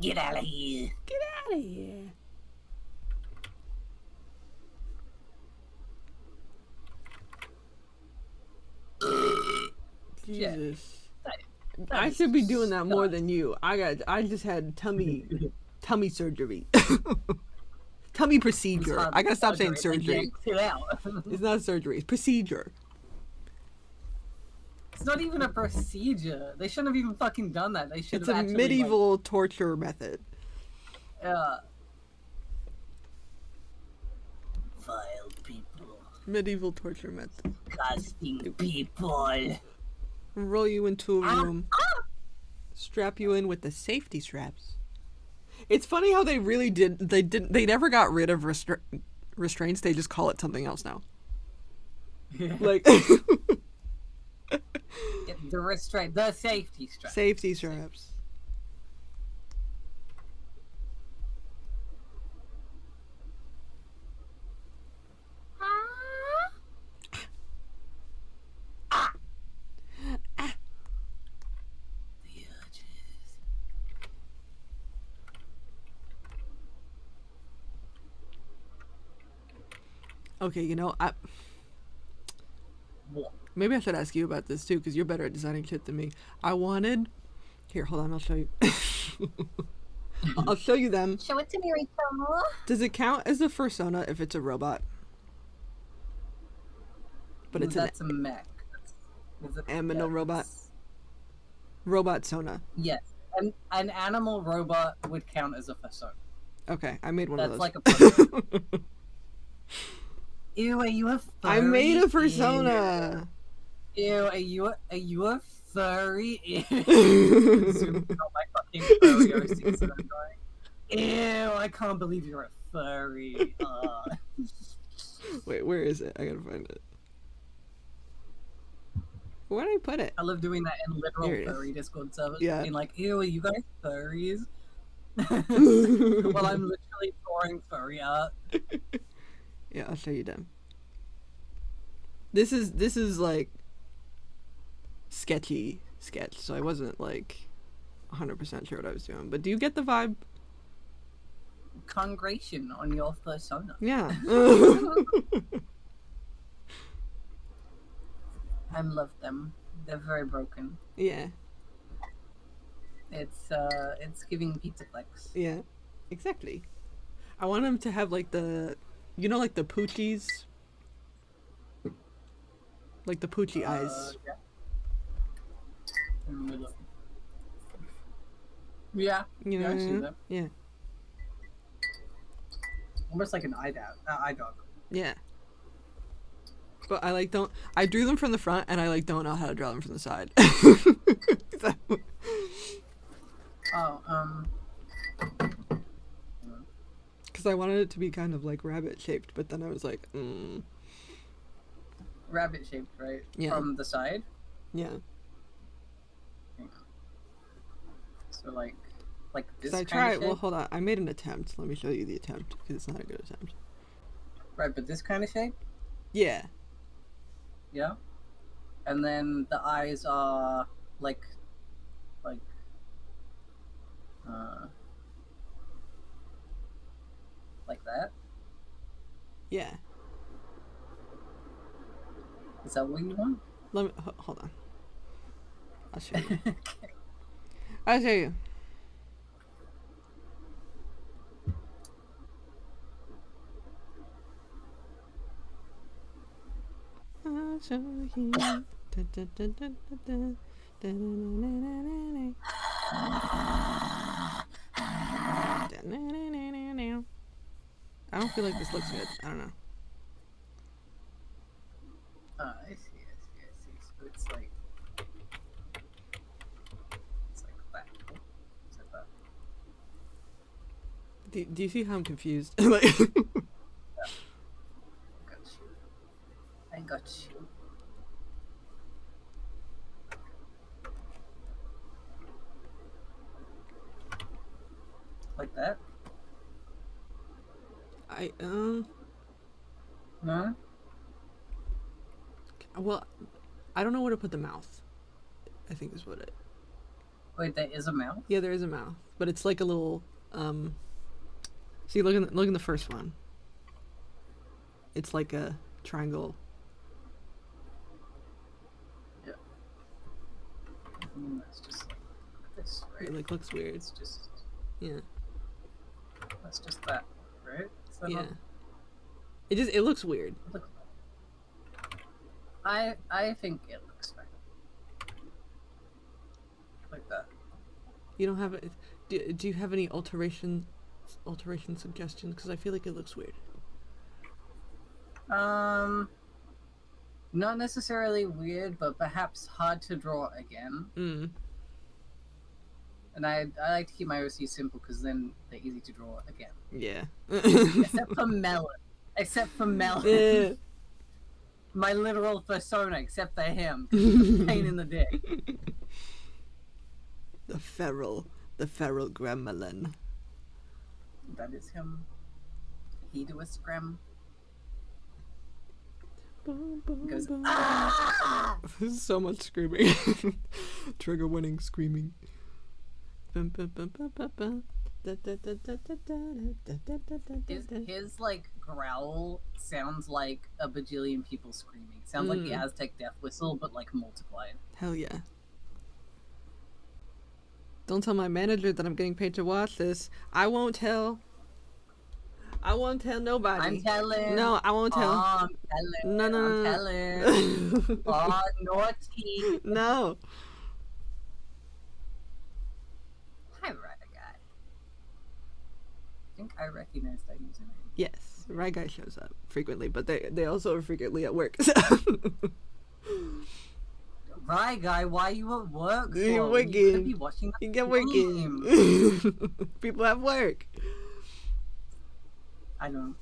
Get out of here. Get out of here. Jesus. I should be doing that more than you. I just had tummy surgery. Tummy procedure. I gotta stop saying surgery. It's not surgery, it's procedure. It's not even a procedure. They shouldn't have even fucking done that. They should It's have a actually, medieval torture method. vile people. Medieval torture method. Disgusting people. Roll you into a room. Strap you in with the safety straps. It's funny how they really they never got rid of restraints. They just call it something else now. Like The restraint, the safety strap. safety straps. The urges. Okay, you know, What? maybe I should ask you about this too, because you're better at designing shit than me. I wanted. Here, hold on, I'll show you. I'll show you them. Show it to me, Rachel. Does it count as a fursona if it's a robot? But it's That's a mech. Is it- Aminal robot? it's- robot sona. Yes. An animal robot would count as a persona. Okay, I made one That's of those. like a persona. Ew, are you a furry? I made a persona. Ew, are you a furry? Ew. Zoom in on my fucking furry OCs that I'm going. Ew, I can't believe you're a furry. Wait, where is it? I gotta find it. Where did I put it? I love doing that in literal Here it is. furry Discord servers. Yeah. Being like, ew, are you guys furries? Well, I'm literally drawing furry art. Yeah, I'll show you them. This is like sketch, so I wasn't like 100% sure what I was doing. But do you get the vibe? Congregation on your persona. Yeah. I love them. They're very broken. Yeah. It's giving Pizzaplex. Yeah. Exactly. I want them to have like the, you know, like the poochies. Like the poochie eyes. Yeah. Let me look. Yeah. You know? Yeah, I see that. Yeah. Almost like an eye dog. Yeah. But I like don't. I drew them from the front, and I like don't know how to draw them from the side. So- Oh, Because I wanted it to be kind of like rabbit shaped, but then I was like, rabbit shaped, right? Yeah. From the side. yeah. So like this So I kind tried. of shape. Well, hold on. I made an attempt. Let me show you the attempt because it's not a good attempt. Right, but this kind of shape. Yeah. Yeah. And then the eyes are like that. Yeah. Is that what you want? Let me hold on. I'll show you. I'll show you. I'll show you. Dun, dun, dun, dun, dun, dun, dun, dun, I don't feel like this looks good. I don't know. I see. So it's like that. It's like that. Do you see how I'm confused? Like, like that. No. Well, I don't know where to put the mouth. I think is what it. Wait, there is a mouth. Yeah, there is a mouth, but it's like a little. See, look in the first one. It's like a triangle. Yeah. That's just like this, right? It like looks weird. It's just. Yeah. That's just that, right? Is that Yeah. not- It looks weird. I think it looks fine. Like that. You don't have it. Do you have any alteration suggestions? Because I feel like it looks weird. Not necessarily weird, but perhaps hard to draw again. Mm. And I like to keep my OC simple because then they're easy to draw again. Yeah. Except for Melon. Except for Melon. Yeah. My literal persona, except for him. Pain in the dick. The feral gremlin. That is him. He do a scram. Goes, ah! There's so much screaming. Trigger warning screaming. His like growl sounds like a bajillion people screaming. Sounds like the Aztec death whistle, but like multiplied. Hell yeah. Don't tell my manager that I'm getting paid to watch this. I won't tell. I won't tell nobody. I'm telling. No, I won't tell. Oh, I'm telling. No, no, I'm no. telling. Oh, naughty. No. Hi, Right Guy. I think I recognize that username. Yes, Right Guy shows up frequently, but they also are frequently at work. Right Guy, why are you at work? For? You're You working. could be watching the You get stream. working. People have work. I don't.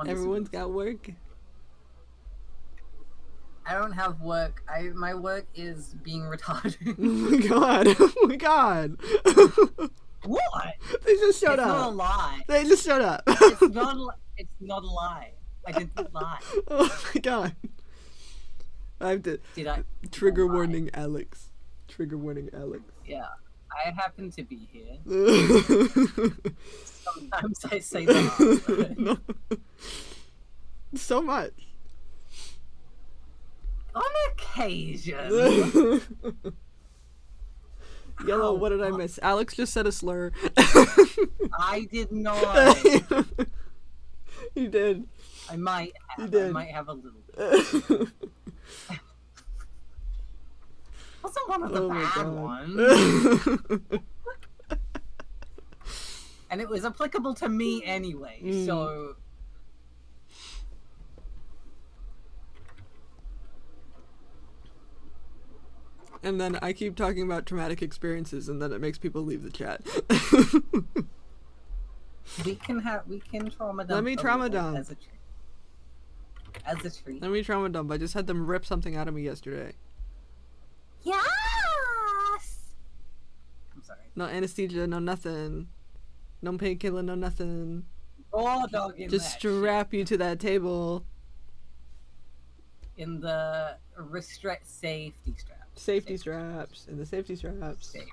Everyone's got work. I don't have work. My work is being retarded. Oh my god. Oh my god. What? They just showed It's up. not a lie. They just showed up. It's not a lie. I didn't lie. Oh my god. I have to. Did I? Trigger Lie. warning, Alex. Trigger warning, Alex. Yeah. I happen to be here. Sometimes I say that. No. So much. On occasion. Yellow, what did I miss? Alex just said a slur. I did not. You did. I might have. You did. I might have a little bit. Wasn't one of the Oh my bad God. ones. And it was applicable to me anyway, so... And then I keep talking about traumatic experiences, and then it makes people leave the chat. We can trauma dump. Let me a trauma little dump. as a treat. As a treat. Let me trauma dump. I just had them rip something out of me yesterday. Yes. I'm sorry. No anesthesia, no nothing. No painkiller, no nothing. Raw dog in Just that strap you to that table. shit. In the restrict safety straps. Safety straps. And the safety straps. Safe.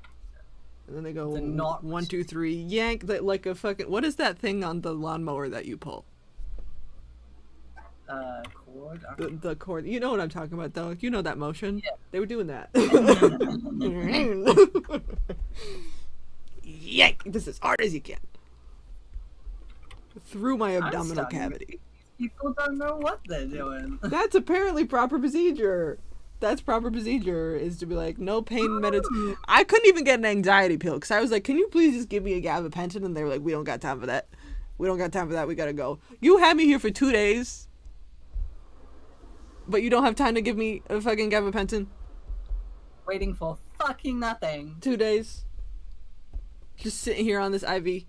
And then they go The not 1, 2, 3, yank. Like a fucking. What is that thing on the lawnmower that you pull? Cord. The cord. You know what I'm talking about, though. You know that motion. Yeah. They were doing that. Yank! This as hard as you can. Through my abdominal cavity. People don't know what they're doing. That's apparently proper procedure. That's proper procedure, is to be like, no pain medicine. I couldn't even get an anxiety pill because I was like, can you please just give me a gabapentin? And they were like, we don't got time for that. We don't got time for that. We gotta go. You had me here for 2 days, but you don't have time to give me a fucking gabapentin? Waiting for fucking nothing. 2 days. Just sitting here on this IV.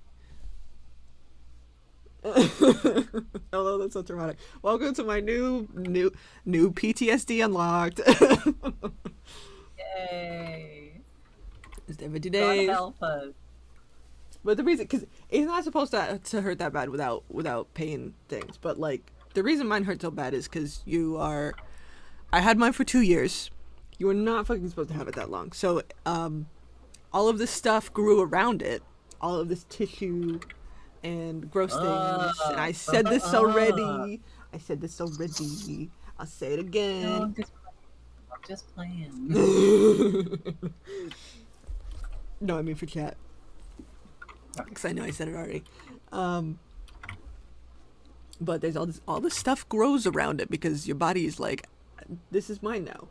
Hello, that's so traumatic. Welcome to my new PTSD unlocked. Yay. It's every 2 God days. help us. But the reason, because it's not supposed to hurt that bad without pain things. But like the reason mine hurt so bad is because you are. I had mine for 2 years. You were not fucking supposed to have it that long. So all of this stuff grew around it. All of this tissue and gross things. And I said this already. I said this already. I'll say it again. No, I'm just playing. No, I mean for chat. Because I know I said it already. But there's all this stuff grows around it because your body is like, this is mine now.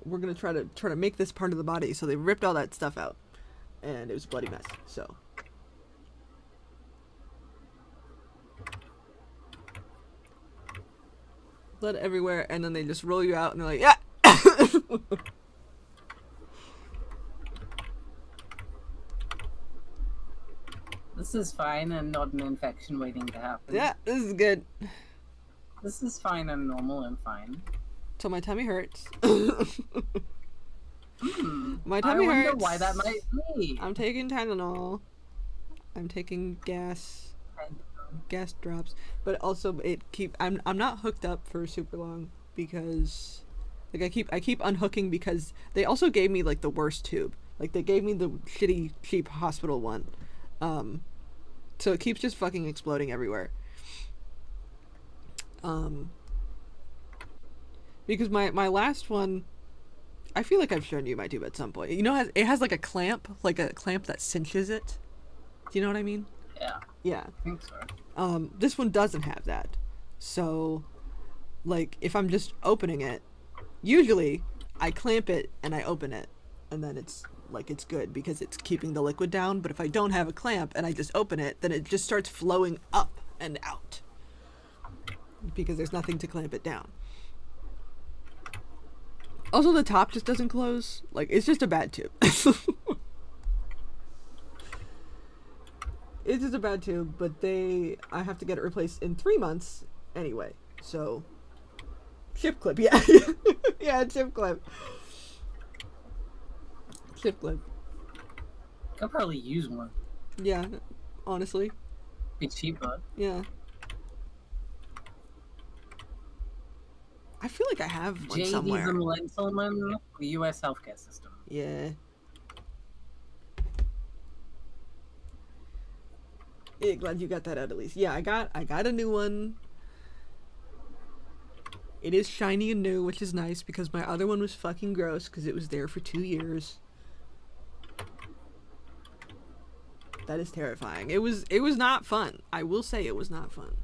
We're gonna try to make this part of the body. So they ripped all that stuff out, and it was a bloody mess. So. Blood everywhere, and then they just roll you out, and they're like, yeah. This is fine and not an infection waiting to happen. Yeah, this is good. This is fine and normal and fine. So my tummy hurts. My I tummy wonder hurts. why that might be. I'm taking Tylenol. I'm taking gas drops, but also I'm not hooked up for super long because like I keep unhooking because they also gave me like the worst tube. Like they gave me the shitty cheap hospital one. So it keeps just fucking exploding everywhere. Because my last one, I feel like I've shown you my tube at some point. You know, it has like a clamp that cinches it. Do you know what I mean? Yeah. Yeah. I think so. This one doesn't have that. So, like, if I'm just opening it, usually I clamp it and I open it, and then it's good because it's keeping the liquid down. But if I don't have a clamp and I just open it, then it just starts flowing up and out because there's nothing to clamp it down. Also, the top just doesn't close. Like, it's just a bad tube. It's just a bad tube, but I have to get it replaced in 3 months anyway. So, chip clip, yeah. Yeah, chip clip. Chip clip. Could probably use one. Yeah, honestly. Be cheaper. Yeah. I feel like I have one JD somewhere. Zimlenselman, the U.S. healthcare system. Yeah. Yeah, glad you got that out at least. Yeah, I got a new one. It is shiny and new, which is nice because my other one was fucking gross because it was there for 2 years. That is terrifying. It was not fun. I will say it was not fun.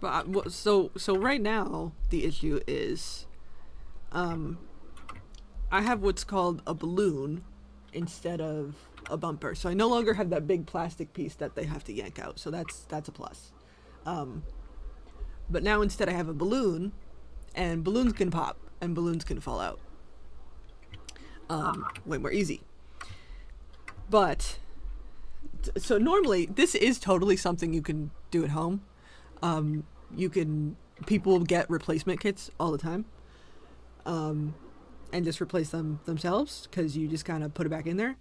But so right now the issue is, I have what's called a balloon instead of a bumper. So I no longer have that big plastic piece that they have to yank out. So that's a plus. But now instead I have a balloon, and balloons can pop and balloons can fall out. Way more easy. But so normally this is totally something you can do at home. People get replacement kits all the time, and just replace them themselves because you just kind of put it back in there.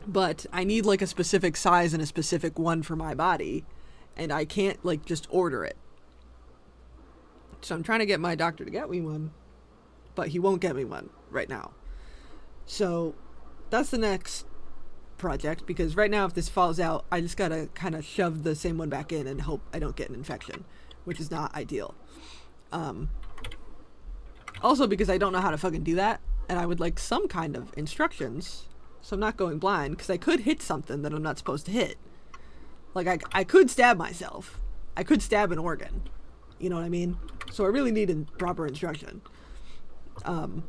But I need like a specific size and a specific one for my body, and I can't like just order it. So I'm trying to get my doctor to get me one, but he won't get me one right now. So that's the next project, because right now if this falls out, I just gotta kind of shove the same one back in and hope I don't get an infection, which is not ideal. Also because I don't know how to fucking do that, and I would like some kind of instructions so I'm not going blind, because I could hit something that I'm not supposed to hit. Like I could stab myself. I could stab an organ. You know what I mean? So I really need proper instruction. But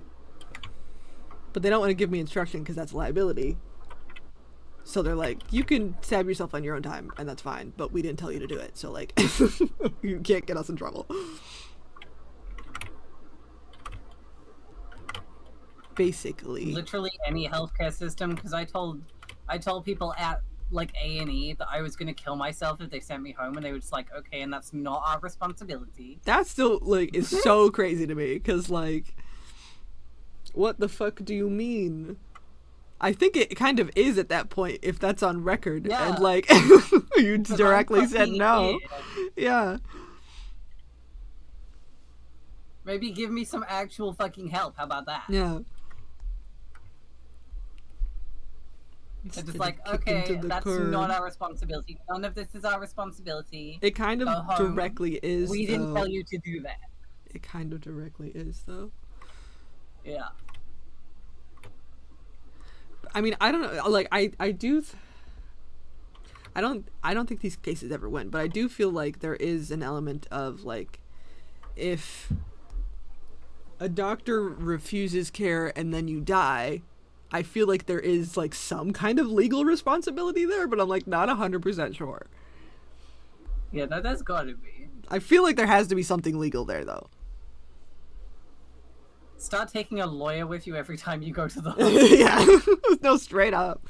they don't want to give me instruction because that's liability. So they're like, you can stab yourself on your own time, and that's fine, but we didn't tell you to do it, so like, you can't get us in trouble. Basically. Literally any healthcare system, because I told people at like A&E that I was gonna kill myself if they sent me home, and they were just like, okay, and that's not our responsibility. That still like is so crazy to me because like, what the fuck do you mean? I think it kind of is at that point if that's on record, Yeah. and like you 'Cause I'm directly said fucking no. here. Yeah. Maybe give me some actual fucking help. How about that? Yeah. It's just Instead like, of kicking okay, to the that's curb. not our responsibility. None of this is our responsibility. It kind of Go home. directly is. We didn't though. tell you to do that. It kind of directly is though. Yeah. I mean, I don't know. Like, I do. I don't think these cases ever went, but I do feel like there is an element of like, if a doctor refuses care and then you die, I feel like there is like some kind of legal responsibility there, but I'm like not 100% sure. Yeah, that's gotta be. I feel like there has to be something legal there though. Start taking a lawyer with you every time you go to the Yeah, no, straight up.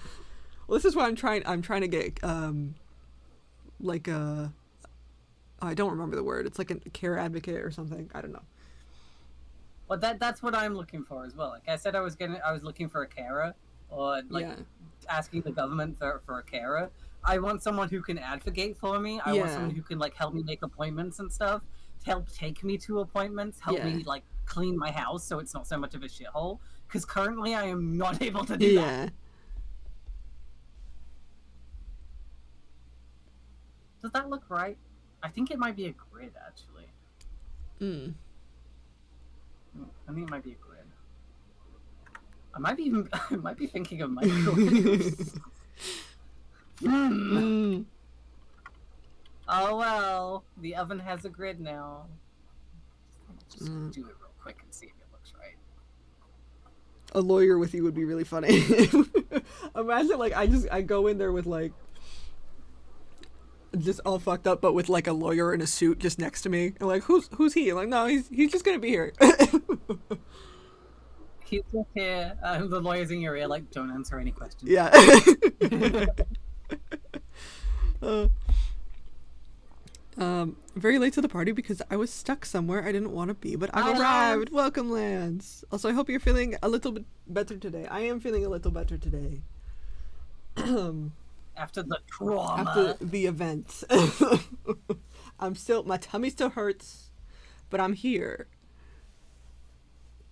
Well, this is what I'm trying to get like a. I don't remember the word. It's like a care advocate or something. I don't know. Well, that's what I'm looking for as well. Like I said, I was looking for a carer, or like Yeah. asking the government for a carer. I want someone who can advocate for me. I want Yeah. someone who can like help me make appointments and stuff. Help take me to appointments. Help Yeah. me like clean my house so it's not so much of a shithole. Because currently I am not able to do that. Yeah. Does that look right? I think it might be a grid actually. Mm. I think it might be a grid. I might be thinking of microwaves. Mm. Oh well, the oven has a grid now. Just do it real quick and see if it looks right. A lawyer with you would be really funny. Imagine like I go in there with like just all fucked up, but with like a lawyer in a suit just next to me. And like, who's he? I'm like, no, he's just gonna be here. He's just here. The lawyer's in your ear, like, don't answer any questions. Yeah. Very late to the party because I was stuck somewhere I didn't want to be, but I've Hi, arrived. Lance. Welcome, Lance. Also, I hope you're feeling a little bit better today. I am feeling a little better today. After the trauma. After the event. My tummy still hurts, but I'm here.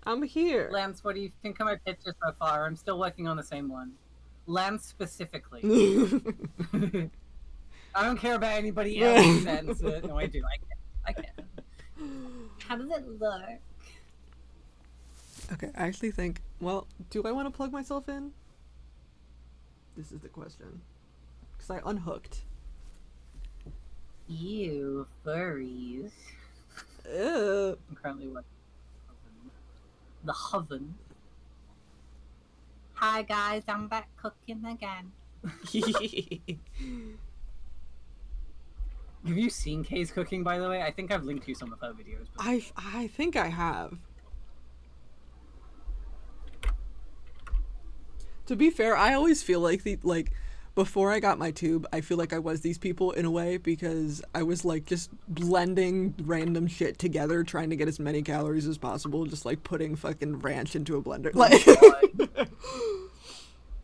I'm here. Lance, what do you think of my picture so far? I'm still working on the same one. Lance specifically. I don't care about anybody else. No, I do. I can. How does it look? Okay, I actually think, well, do I want to plug myself in? This is the question. Because I unhooked. Ew, furries. Ew. I'm currently working the oven. Hi guys, I'm back cooking again. Have you seen Kay's cooking, by the way? I think I've linked you some of her videos. I think I have. To be fair, I always feel like before I got my tube, I feel like I was these people in a way because I was like just blending random shit together, trying to get as many calories as possible, just like putting fucking ranch into a blender. Like,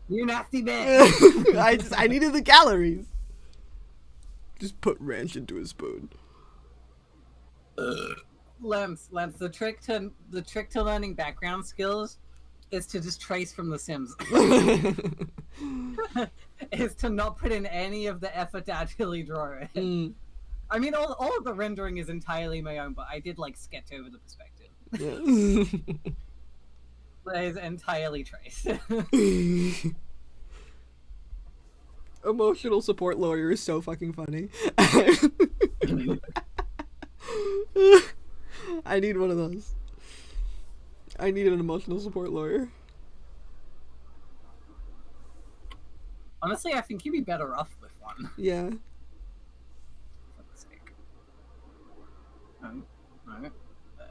you nasty bitch. I needed the calories. Just put ranch into a spoon. Lance, the trick to learning background skills is to just trace from The Sims. Is to not put in any of the effort to actually draw it. Mm. I mean, all of the rendering is entirely my own, but I did like sketch over the perspective. Yeah. That is entirely traced. Emotional support lawyer is so fucking funny. I need one of those. I need an emotional support lawyer. Honestly, I think you'd be better off with one. Yeah. For the sake. Right. There.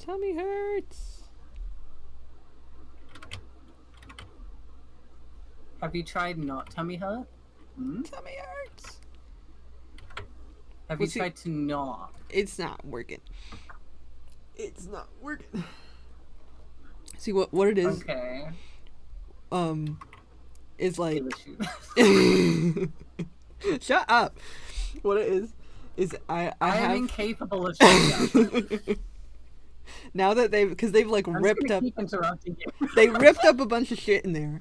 Tummy hurts. Have you tried not tummy hurt? Hmm? Tummy hurts. Have Well, you see- tried to not? It's not working. It's not working. See what it is. Okay. Is like Give a shoot. shut up. What it is I I am have incapable of shutting up. now that they've like I'm ripped just gonna up. keep interrupting you. They ripped up a bunch of shit in there.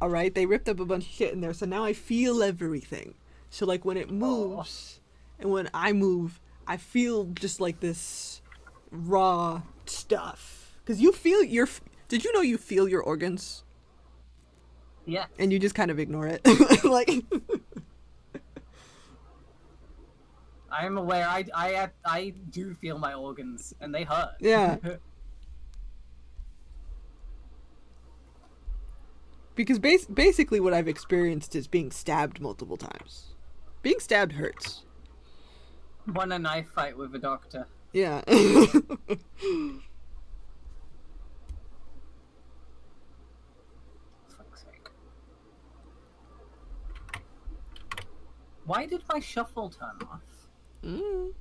All right, they ripped up a bunch of shit in there, so now I feel everything. So like when it moves, and when I move, I feel just like this raw stuff. Cause you feel your. Did you know you feel your organs, Yeah. and you just kind of ignore it, like. I'm aware. I do feel my organs, and they hurt. Yeah. Because basically what I've experienced is being stabbed multiple times. Being stabbed hurts. Won a knife fight with a doctor. Yeah. Fuck's sake. Why did my shuffle turn off? Mm.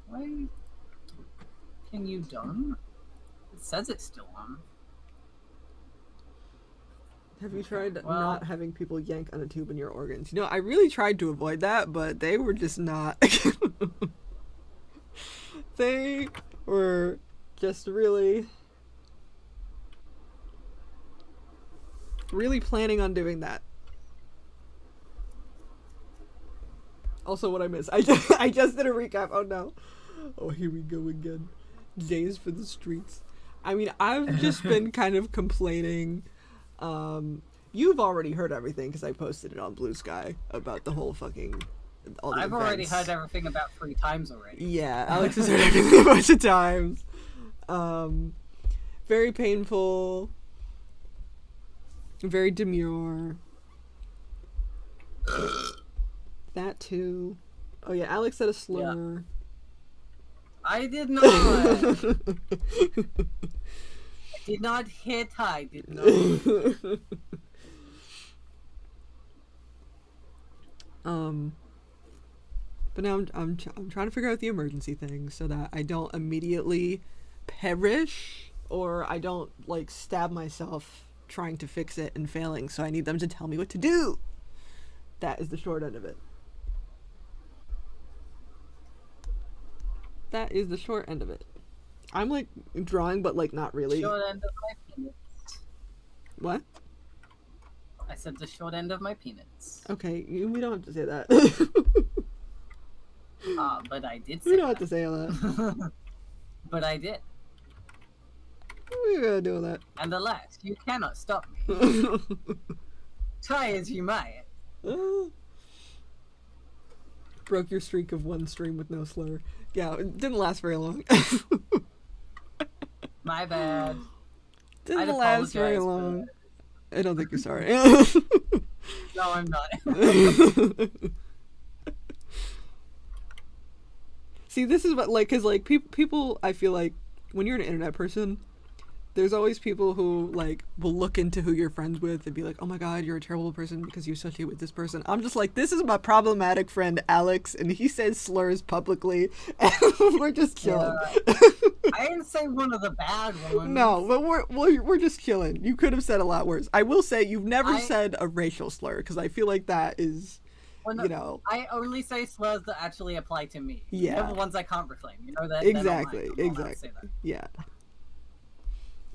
Why? Can you done? It says it's still on. Have you tried Well- not having people yank on a tube in your organs? You know, I really tried to avoid that, but they were just not. They were just really planning on doing that. Also, what I missed, I just did a recap. Oh no! Oh, here we go again. Days for the streets. I mean, I've just been kind of complaining. You've already heard everything because I posted it on Blue Sky about the whole fucking. All the I've already events. heard everything about 3 times already. Yeah, Alex has heard everything a bunch of times. Very painful. Very demure. That too. Oh yeah, Alex said a slur. I did not. I did not hit. I did not. But now I'm trying to figure out the emergency thing so that I don't immediately perish or I don't like stab myself trying to fix it and failing. So I need them to tell me what to do. That is the short end of it. That is the short end of it. I'm like drawing, but like not really. Short end of my penis. What? I said the short end of my penis. Okay, we don't have to say that. But I did say We don't have that. to say all that. But I did. We're gonna do that. And alas, you cannot stop me. Try as you might. Broke your streak of one stream with no slur. Yeah, it didn't last very long. My bad. Didn't I'd last very apologize for long. I don't think you're sorry. No, I'm not. See, this is what, like, because, like, people, I feel like, when you're an internet person, there's always people who, like, will look into who you're friends with and be like, oh my god, you're a terrible person because you associate with this person. I'm just like, this is my problematic friend, Alex, and he says slurs publicly, and we're just chilling. I didn't say one of the bad ones. No, but we're just chilling. You could have said a lot worse. I will say, you've never I- said a racial slur, because I feel like that is, Well, no, you know... I only say slurs that actually apply to me. Yeah. They're the ones I can't reclaim. You know that. they're not Exactly, mine. I'm not allowed to exactly. say that. Yeah.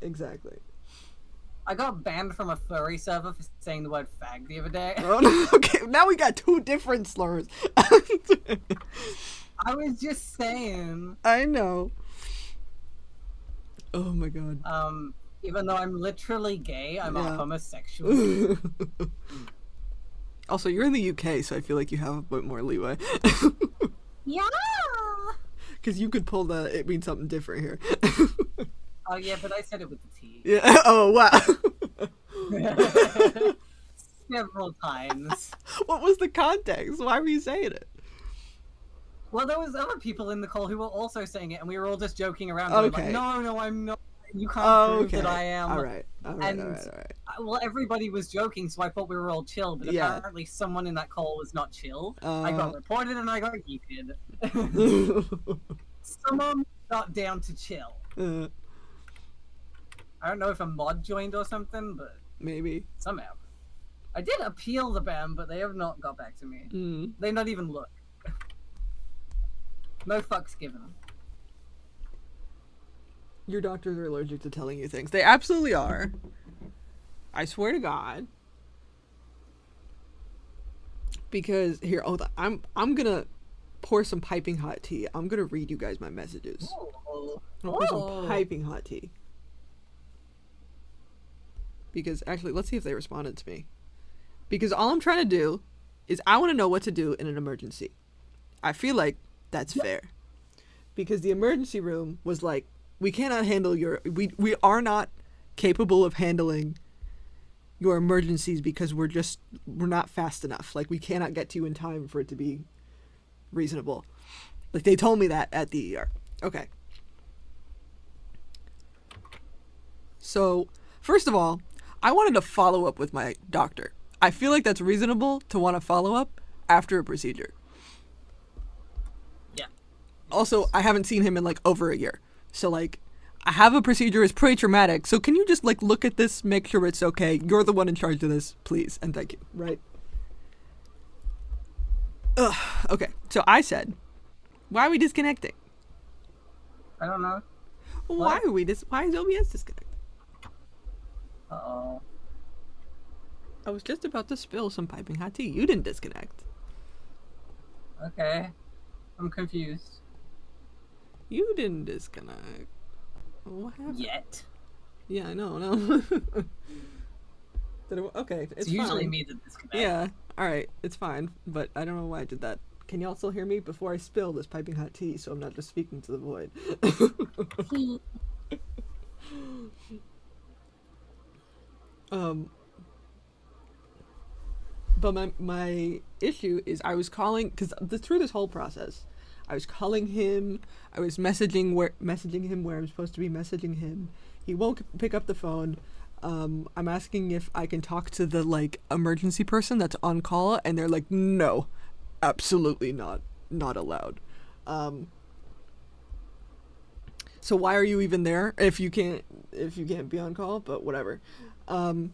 Exactly. I got banned from a furry server for saying the word fag the other day. Oh, no. Okay, now we got two different slurs. I was just saying. I know. Oh my god. Even though I'm literally gay, I'm Yeah. a homosexual. Also, you're in the UK, so I feel like you have a bit more leeway. Yeah. Because you could pull the it means something different here. Oh yeah, but I said it with the T. Yeah. Oh, wow. Several times. What was the context? Why were you saying it? Well, there was other people in the call who were also saying it, and we were all just joking around. Going Okay. like, no, I'm not. You can't Oh, prove okay. that I am. All right. And well, everybody was joking, so I thought we were all chill. But Yeah. apparently, someone in that call was not chill. I Uh. got reported and I got yeeted. Someone got down to chill. I don't know if a mod joined or something, but Maybe. somehow. I did appeal the ban, but they have not got back to me. They not even look. No fucks given. Your doctors are allergic to telling you things. They absolutely are. I swear to God. Because here, hold on. I'm gonna pour some piping hot tea. I'm gonna read you guys my messages. Oh. I'm gonna pour some piping hot tea. Because actually, let's see if they responded to me. Because all I'm trying to do is I want to know what to do in an emergency. I feel like that's fair. Because the emergency room was like, we cannot handle we are not capable of handling your emergencies because we're not fast enough. Like, we cannot get to you in time for it to be reasonable. Like, they told me that at the ER. Okay. So, first of all, I wanted to follow up with my doctor. I feel like that's reasonable to want to follow up after a procedure. Yeah. Also, I haven't seen him in like over a year. So like, I have a procedure, it's pretty traumatic. So can you just like look at this, make sure it's okay? You're the one in charge of this, please, and thank you. Right? Ugh. Okay. So I said, why are we disconnecting? I don't know. Why are we why is OBS disconnected? Uh-oh. I was just about to spill some piping hot tea. You didn't disconnect. Okay. I'm confused. You didn't disconnect. What happened? Yet. Yeah, I know, no. Okay, It's fine. usually me that disconnect. Yeah, alright, it's fine, but I don't know why I did that. Can you also hear me before I spill this piping hot tea so I'm not just speaking to the void? But my issue is I was calling, because through this whole process, I was calling him, I was messaging him where I'm supposed to be messaging him. He won't pick up the phone. I'm asking if I can talk to the like emergency person that's on call, and they're like, no, absolutely not allowed. So why are you even there if you can't be on call? But whatever. So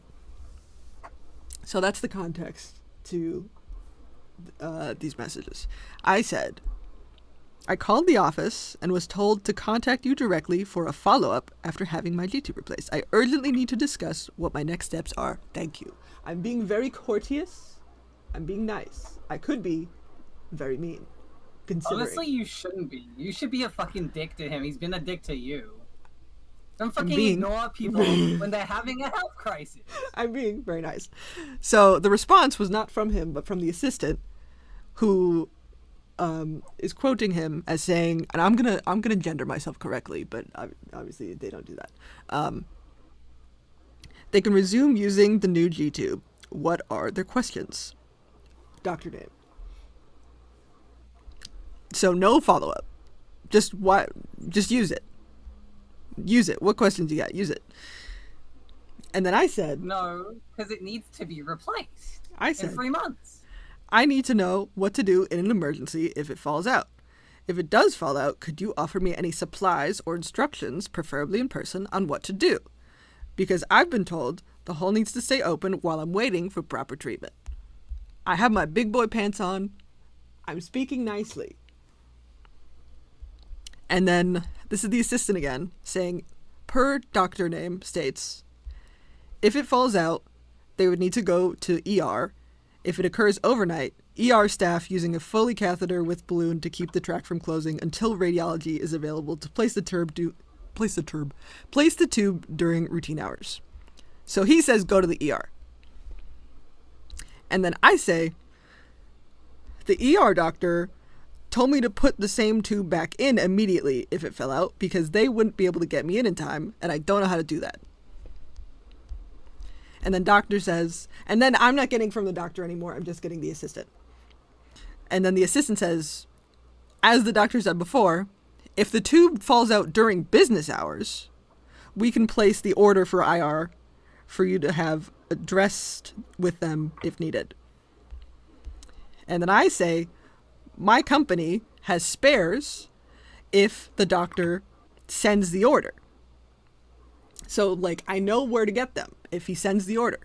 that's the context to these messages. I said, I called the office and was told to contact you directly for a follow-up after having my G-tube replaced. I urgently need to discuss what my next steps are. Thank you. I'm being very courteous. I'm being nice. I could be very mean. Considering. Honestly, you shouldn't be. You should be a fucking dick to him. He's been a dick to you. Don't fucking ignore people when they're having a health crisis. I'm being very nice. So the response was not from him, but from the assistant, who is quoting him as saying, and I'm gonna gender myself correctly, but obviously they don't do that. They can resume using the new G-tube. What are their questions? Dr. name. So no follow-up. Just use it. Use it. What questions you got? Use it. And then I said... No, because it needs to be replaced. I said... In 3 months. I need to know what to do in an emergency if it falls out. If it does fall out, could you offer me any supplies or instructions, preferably in person, on what to do? Because I've been told the hole needs to stay open while I'm waiting for proper treatment. I have my big boy pants on. I'm speaking nicely. And then, this is the assistant again, saying, per doctor name states, if it falls out, they would need to go to ER. If it occurs overnight, ER staff using a Foley catheter with balloon to keep the tract from closing until radiology is available to place the tube during routine hours. So he says go to the ER. And then I say, the ER doctor told me to put the same tube back in immediately if it fell out because they wouldn't be able to get me in time, and I don't know how to do that. And then doctor says, and then I'm not getting from the doctor anymore, I'm just getting the assistant. And then the assistant says, as the doctor said before, if the tube falls out during business hours, we can place the order for IR for you to have addressed with them if needed. And then I say, my company has spares if the doctor sends the order. So, like, I know where to get them if he sends the order.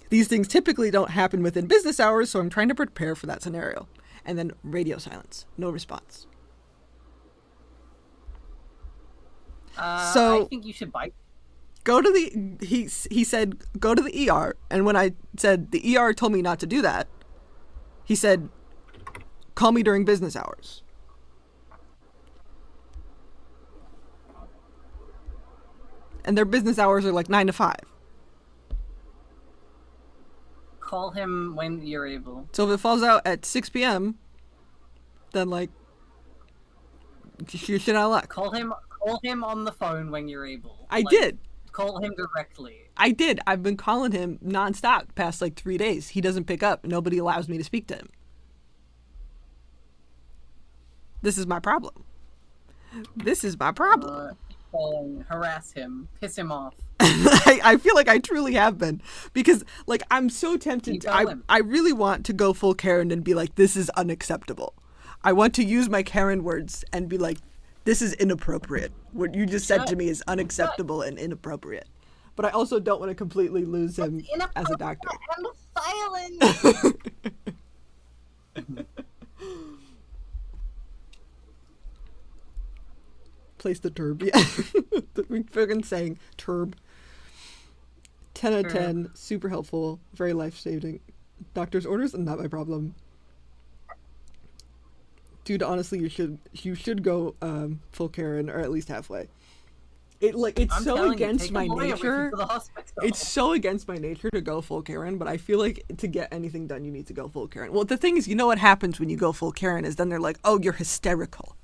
These things typically don't happen within business hours, so I'm trying to prepare for that scenario. And then radio silence. No response. So I think you should bite. go to the... He said, go to the ER. And when I said the ER told me not to do that, he said, call me during business hours. And their business hours are like 9 to 5. Call him when you're able. So if it falls out at 6 p.m., then, like, you're shit out of luck. Call him on the phone when you're able. I did. Call him directly. I did. I've been calling him nonstop the past, like, 3 days. He doesn't pick up. Nobody allows me to speak to him. This is my problem. This is my problem. Harass him. Piss him off. I feel like I truly have been. Because, like, I'm so tempted. I really want to go full Karen and be like, this is unacceptable. I want to use my Karen words and be like, this is inappropriate. What you just said to me is unacceptable and inappropriate. But I also don't want to completely lose him as a doctor. And silence. Place the turb. Yeah. We fucking saying turb. 10 out of 10. Super helpful. Very life-saving. Doctor's orders, not my problem. Dude, honestly, you should go full Karen, or at least halfway. It's so against my nature. It's so against my nature to go full Karen, but I feel like to get anything done, you need to go full Karen. Well, the thing is, you know what happens when you go full Karen is then they're like, oh, you're hysterical.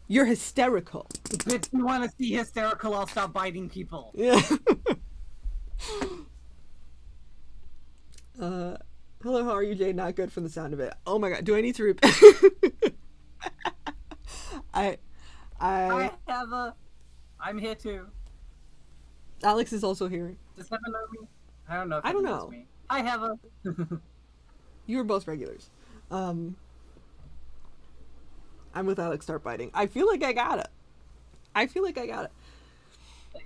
You're hysterical. If you want to see hysterical, I'll stop biting people. Yeah. Hello, how are you, Jay? Not good from the sound of it. Oh my god, do I need to repeat? I have a... I'm here too. Alex is also here. Does Evan know me? I don't know if I don't Evan knows know. me. I have a... You were both regulars. I'm with Alex, start biting. I feel like I got it.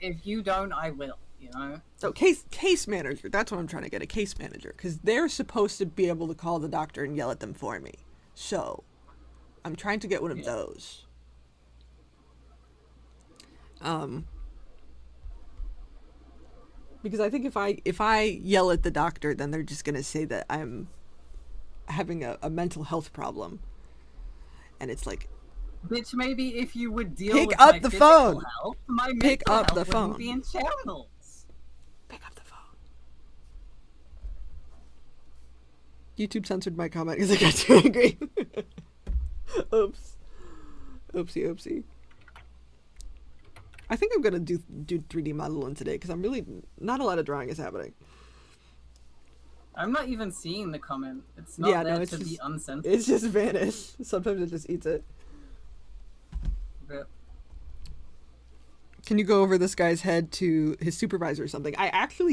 If you don't, I will, you know? So case manager, that's what I'm trying to get, a case manager. Because they're supposed to be able to call the doctor and yell at them for me. So, I'm trying to get one of those. Because I think if I yell at the doctor, then they're just going to say that I'm having a mental health problem. And it's like, bitch, maybe if you would deal pick with up my the physical phone. Health, my Pick mental up health the phone. wouldn't be in shambles. Pick up the phone. YouTube censored my comment because I got too angry. Oops. Oopsie. I think I'm gonna do 3D modeling today because I'm really not a lot of drawing is happening. I'm not even seeing the comment. It's not there to be uncensored. It's just vanished. Sometimes it just eats it. But Can you go over this guy's head to his supervisor or something? I actually